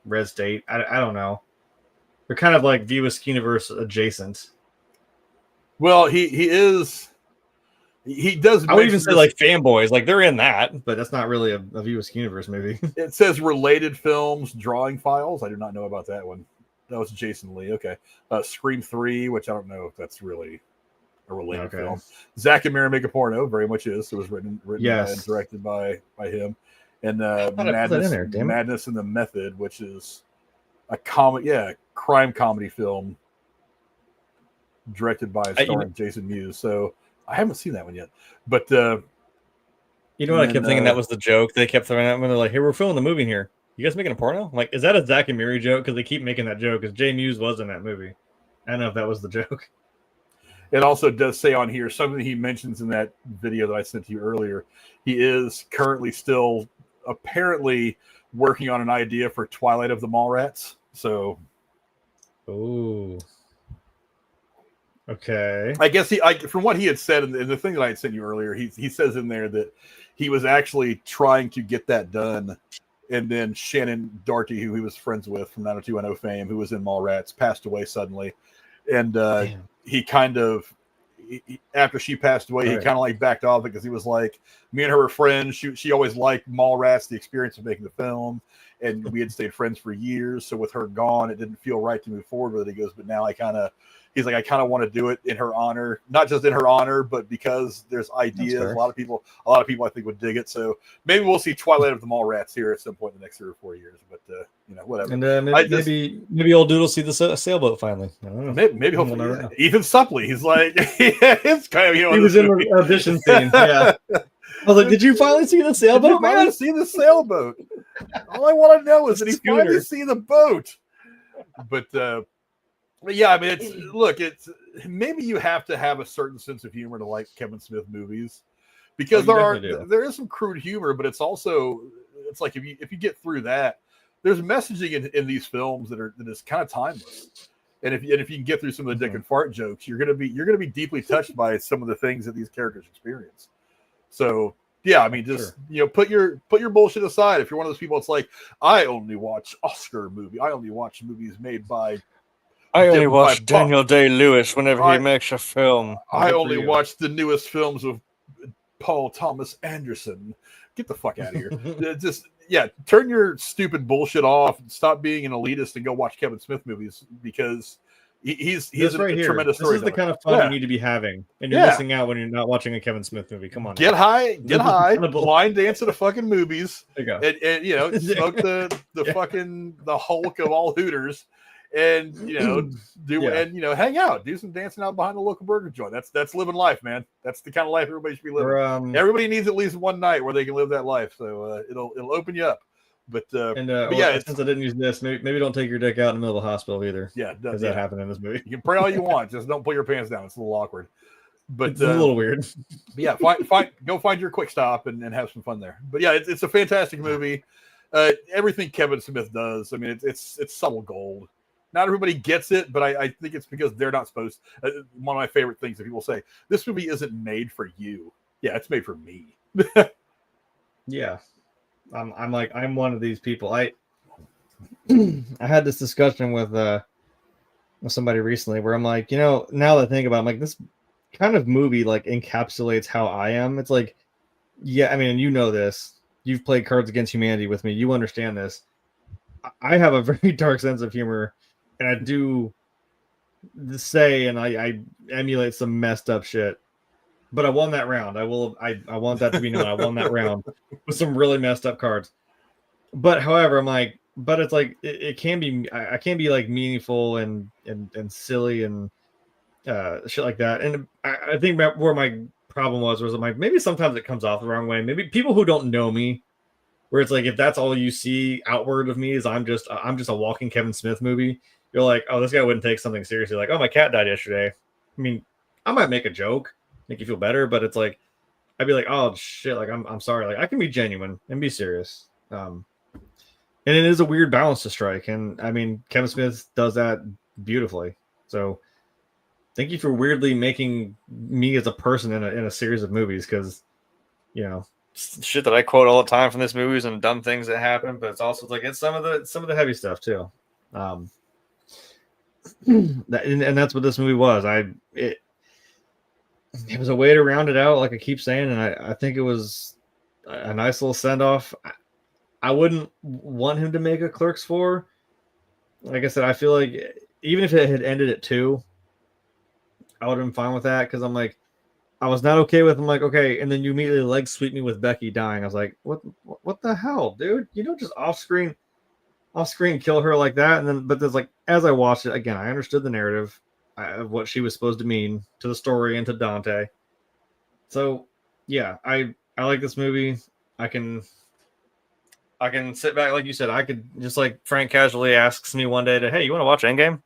Red State. I don't know. They're kind of like View Askewniverse adjacent. Well, he is. He does. I would even say like Fanboys, like they're in that, but that's not really a View Askewniverse movie. It says related films, drawing files. I do not know about that one. That was Jason Lee. Okay, Scream 3, which I don't know if that's really a related film. Zack and Mary Make a Porno, very much is. It was written and directed by him. And Madness and the Method, which is a crime comedy film directed by starring Jason Mewes. So I haven't seen that one yet. But you know what I kept thinking that was the joke they kept throwing out when they're like, "Hey, we're filming the movie here. You guys making a porno?" I'm like, is that a Zack and Miri joke? Because they keep making that joke. Because Jay Mewes was in that movie. I don't know if that was the joke. It also does say on here something he mentions in that video that I sent to you earlier. He is currently still apparently working on an idea for Twilight of the Mallrats. So, okay. I guess from what he had said, and the thing that I had sent you earlier, he says in there that he was actually trying to get that done, and then Shannon Doherty, who he was friends with from 90210 fame, who was in Mallrats, passed away suddenly, and he kind of. After she passed away, he kind of like backed off because he was like, me and her were friends. She always liked Mallrats, the experience of making the film, and we had stayed friends for years. So with her gone, it didn't feel right to move forward with it. He goes, but now I kind of want to do it in her honor, not just in her honor, but because there's ideas. A lot of people I think would dig it. So maybe we'll see Twilight of the Mallrats here at some point in the next 3 or 4 years. But whatever. And maybe old Dude will see the sailboat finally. I don't know. Maybe hopefully. Ethan Suplee, he's like, it's kind of he was in the audition scene. Yeah. I was like, did you finally see the sailboat? Man, see the sailboat. All I want to know is that he finally see the boat. But yeah, I mean, it's maybe you have to have a certain sense of humor to like Kevin Smith movies, because there is some crude humor, but it's like if you get through that, there's messaging in these films that is kind of timeless. And if you can get through some of the dick and fart jokes, you're gonna be deeply touched by some of the things that these characters experience. So yeah, I mean, just put your bullshit aside. If you're one of those people, it's like, I only watch Oscar movies. I only watch movies made by. I only watch Daniel Day-Lewis whenever he makes a film. I only watch the newest films of Paul Thomas Anderson. Get the fuck out of here. Turn your stupid bullshit off and stop being an elitist and go watch Kevin Smith movies, because he's a tremendous story. This is the kind of fun you need to be having, and you're missing out when you're not watching a Kevin Smith movie. Come on, get high, blind dance to the fucking movies, there you go. and smoke the fucking the Hulk of all Hooters, and hang out, do some dancing out behind the local burger joint. That's living life, man. That's the kind of life everybody should be living. Everybody needs at least one night where they can live that life. So it'll open you up. But since I didn't use this, maybe don't take your dick out in the middle of the hospital either. Yeah, because that happened in this movie. You can pray all you want, just don't pull your pants down. It's a little awkward. But it's a little weird. Yeah, go find your quick stop and have some fun there. But yeah, it's a fantastic movie. Everything Kevin Smith does, I mean, it's subtle gold. Not everybody gets it, but I think it's because they're not supposed to. One of my favorite things that people say, this movie isn't made for you. Yeah, it's made for me. Yeah. I'm one of these people. I had this discussion with somebody recently where I'm like, now that I think about it, I'm like, this kind of movie like encapsulates how I am. It's like, yeah, I mean, this. You've played Cards Against Humanity with me. You understand this. I have a very dark sense of humor, and I do say, and I emulate some messed up shit. But I won that round. I want that to be known. I won that round with some really messed up cards. But however, I'm like, but it's like it can be. I can be like meaningful and silly and shit like that. And I think where my problem was I'm like, maybe sometimes it comes off the wrong way. Maybe people who don't know me, where it's like if that's all you see outward of me is I'm just a walking Kevin Smith movie. You're like, oh, this guy wouldn't take something seriously. Like, oh, my cat died yesterday. I mean, I might make a joke, make you feel better, but it's like I'd be like, oh shit, like I'm sorry. Like I can be genuine and be serious. And it is a weird balance to strike. And I mean, Kevin Smith does that beautifully. So thank you for weirdly making me as a person in a series of movies, because shit that I quote all the time from this movies and dumb things that happen, but it's also like it's some of the heavy stuff too. And that's what this movie was. It was a way to round it out, like I keep saying, and I think it was a nice little send off. I wouldn't want him to make a Clerks 4. Like I said, I feel like even if it had ended at 2, I would have been fine with that, because I'm like, I was not okay with. I'm like, okay, and then you immediately leg sweep me with Becky dying. I was like, what the hell, dude? You don't just off screen kill her like that. And then, but there's like, as I watched it again, I understood the narrative of what she was supposed to mean to the story and to Dante. So yeah, I like this movie. I can sit back, like you said. I could just, like Frank casually asks me one day to, hey, you want to watch Endgame?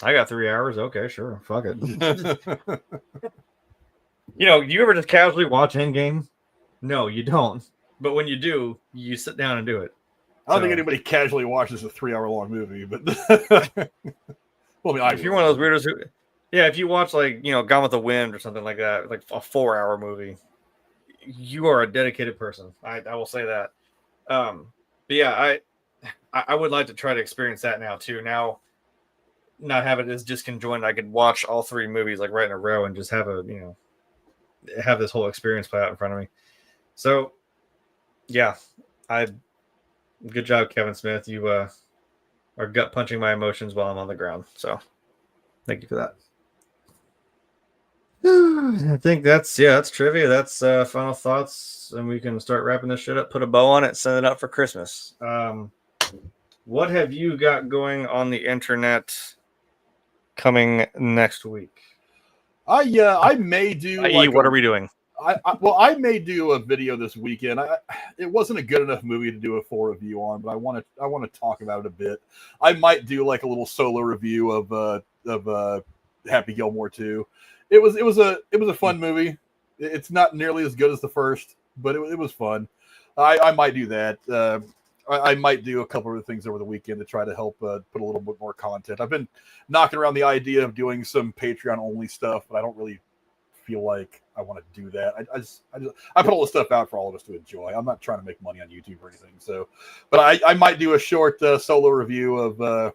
I got 3 hours. Okay, sure. Fuck it. Do you ever just casually watch Endgame? No, you don't. But when you do, you sit down and do it. I don't think anybody casually watches a 3-hour-long movie, but well, I mean, if you're one of those weirdos who, if you watch like Gone with the Wind or something like that, like a 4-hour movie, you are a dedicated person. I will say that. But yeah, I would like to try to experience that now too. Now, not have it as disconjointed. I could watch all 3 movies like right in a row and just have have this whole experience play out in front of me. So, yeah, good job, Kevin Smith. You are gut punching my emotions while I'm on the ground. So, thank you for that. I think that's trivia. That's final thoughts, and we can start wrapping this shit up. Put a bow on it, send it up for Christmas. What have you got going on the internet coming next week? I may do. What are we doing? I may do a video this weekend. It wasn't a good enough movie to do a full review on, but I want to talk about it a bit. I might do like a little solo review of Happy Gilmore 2. It was a fun movie. It's not nearly as good as the first, but it was fun. I might do that. I might do a couple of things over the weekend to try to help put a little bit more content. I've been knocking around the idea of doing some Patreon only stuff, but I don't really feel like I want to do that. I put all the stuff out for all of us to enjoy. I'm not trying to make money on YouTube or anything. So, but I might do a short solo review of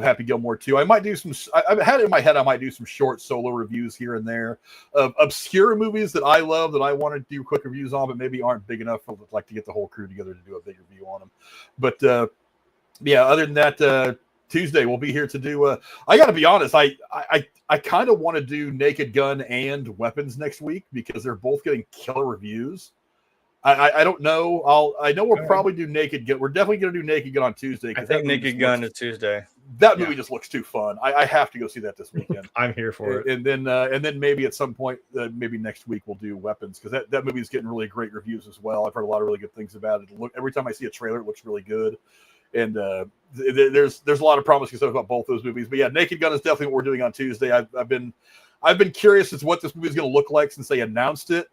Happy Gilmore 2. I might do some. I've had it in my head. I might do some short solo reviews here and there of obscure movies that I love that I want to do quick reviews on, but maybe aren't big enough for like to get the whole crew together to do a big review on them. But yeah, other than that, Tuesday we'll be here to do. I got to be honest. I kind of want to do Naked Gun and Weapons next week because they're both getting killer reviews. I don't know. I know we'll probably do Naked Gun. We're definitely going to do Naked Gun on Tuesday. I think Naked Gun is Tuesday. That movie just looks too fun. I have to go see that this weekend. I'm here for it. And then maybe at some point, maybe next week we'll do Weapons, because that movie is getting really great reviews as well. I've heard a lot of really good things about it. Every time I see a trailer, it looks really good. And there's a lot of promising stuff about both those movies. But yeah, Naked Gun is definitely what we're doing on Tuesday. I've been curious as to what this movie is going to look like since they announced it.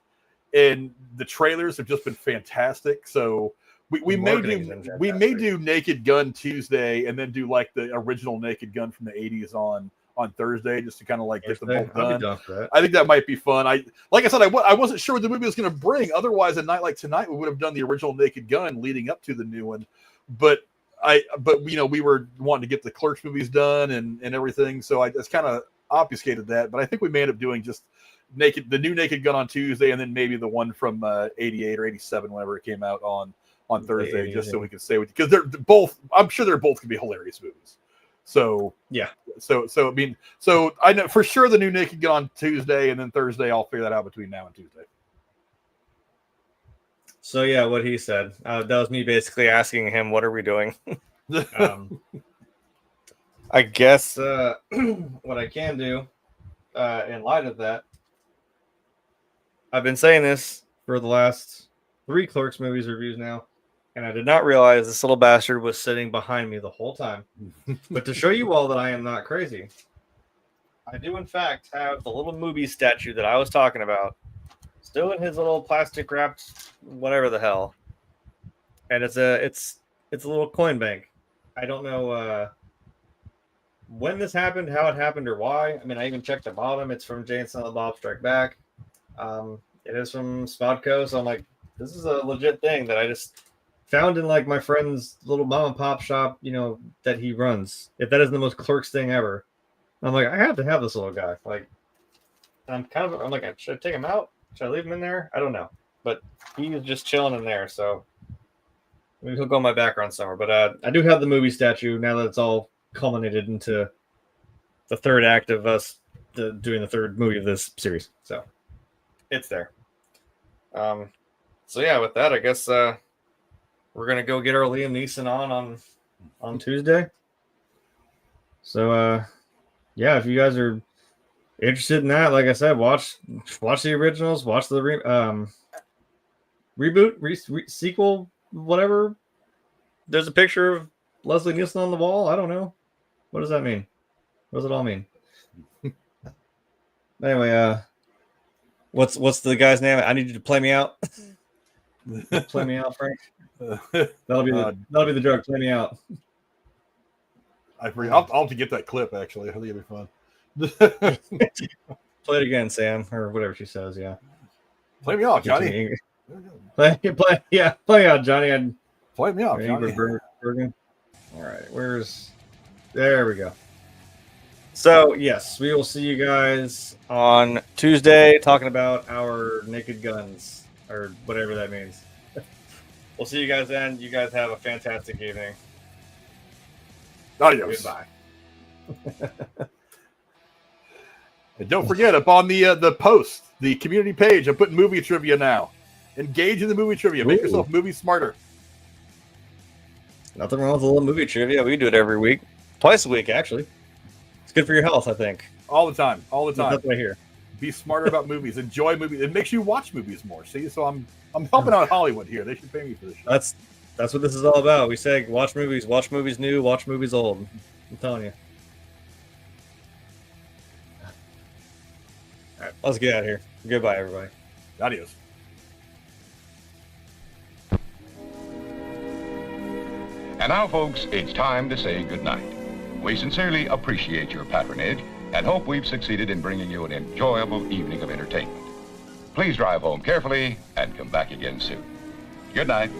And the trailers have just been fantastic. So we may do Naked Gun Tuesday, and then do like the original Naked Gun from the 80s on Thursday, just to kind of like get them both done. I think that might be fun. Like I said, I wasn't sure what the movie was going to bring. Otherwise, a night like tonight, we would have done the original Naked Gun leading up to the new one. But we were wanting to get the Clerks movies done and everything. So I just kind of obfuscated that. But I think we may end up doing just the new Naked Gun on Tuesday, and then maybe the one from 88 or 87, whenever it came out on Thursday, just so we can say, because they're both, I'm sure they're both gonna be hilarious movies. So yeah, so I know for sure the new Naked Gun on Tuesday, and then Thursday I'll figure that out between now and Tuesday. So yeah, what he said, that was me basically asking him, what are we doing? I guess what I can do in light of that, I've been saying this for the last 3 Clerks movies reviews now, and I did not realize this little bastard was sitting behind me the whole time. But to show you all that I am not crazy, I do in fact have the little movie statue that I was talking about still in his little plastic wrapped whatever the hell, and it's a little coin bank. I don't know when this happened, how it happened, or why. I mean, I even checked the bottom. It's from Jay and Silent Bob Strike Back. It is from Spodco, so I'm like, this is a legit thing that I just found in like my friend's little mom and pop shop, that he runs. If that isn't the most Clerks thing ever, I'm like, I have to have this little guy. Like, I'm like, should I take him out? Should I leave him in there? I don't know, but he is just chilling in there. So maybe he'll go in my background somewhere. But I do have the movie statue now that it's all culminated into the third act of us doing the third movie of this series. So it's there. So yeah, with that, I guess we're gonna go get our Liam Neeson on Tuesday. So yeah, if you guys are interested in that, like I said, watch the originals, watch the reboot, sequel, whatever. There's a picture of Leslie Nielsen on the wall. I don't know. What does that mean? What does it all mean? Anyway, what's the guy's name? I need you to play me out. Play me out, Frank. That'll be the joke. Play me out. I'll have to get that clip. Actually, I think it'll be fun. Play it again, Sam, or whatever she says. Yeah. Play me out, Johnny. Play me out, Johnny. Play me out, Johnny. All right, there we go. So yes, we will see you guys on Tuesday talking about our Naked Guns, or whatever that means. We'll see you guys then. You guys have a fantastic evening. Adios. Goodbye. And don't forget, up on the post, the community page, I'm putting movie trivia now. Engage in the movie trivia. Make yourself movie smarter. Nothing wrong with a little movie trivia. We do it every week. Twice a week, actually. It's good for your health, I think. All the time. That's what I hear. Be smarter about movies. Enjoy movies. It makes you watch movies more. See? So I'm helping out Hollywood here. They should pay me for this shit. That's what this is all about. We say watch movies new, watch movies old. I'm telling you. All right, let's get out of here. Goodbye, everybody. Adios. And now, folks, it's time to say goodnight. We sincerely appreciate your patronage and hope we've succeeded in bringing you an enjoyable evening of entertainment. Please drive home carefully and come back again soon. Good night.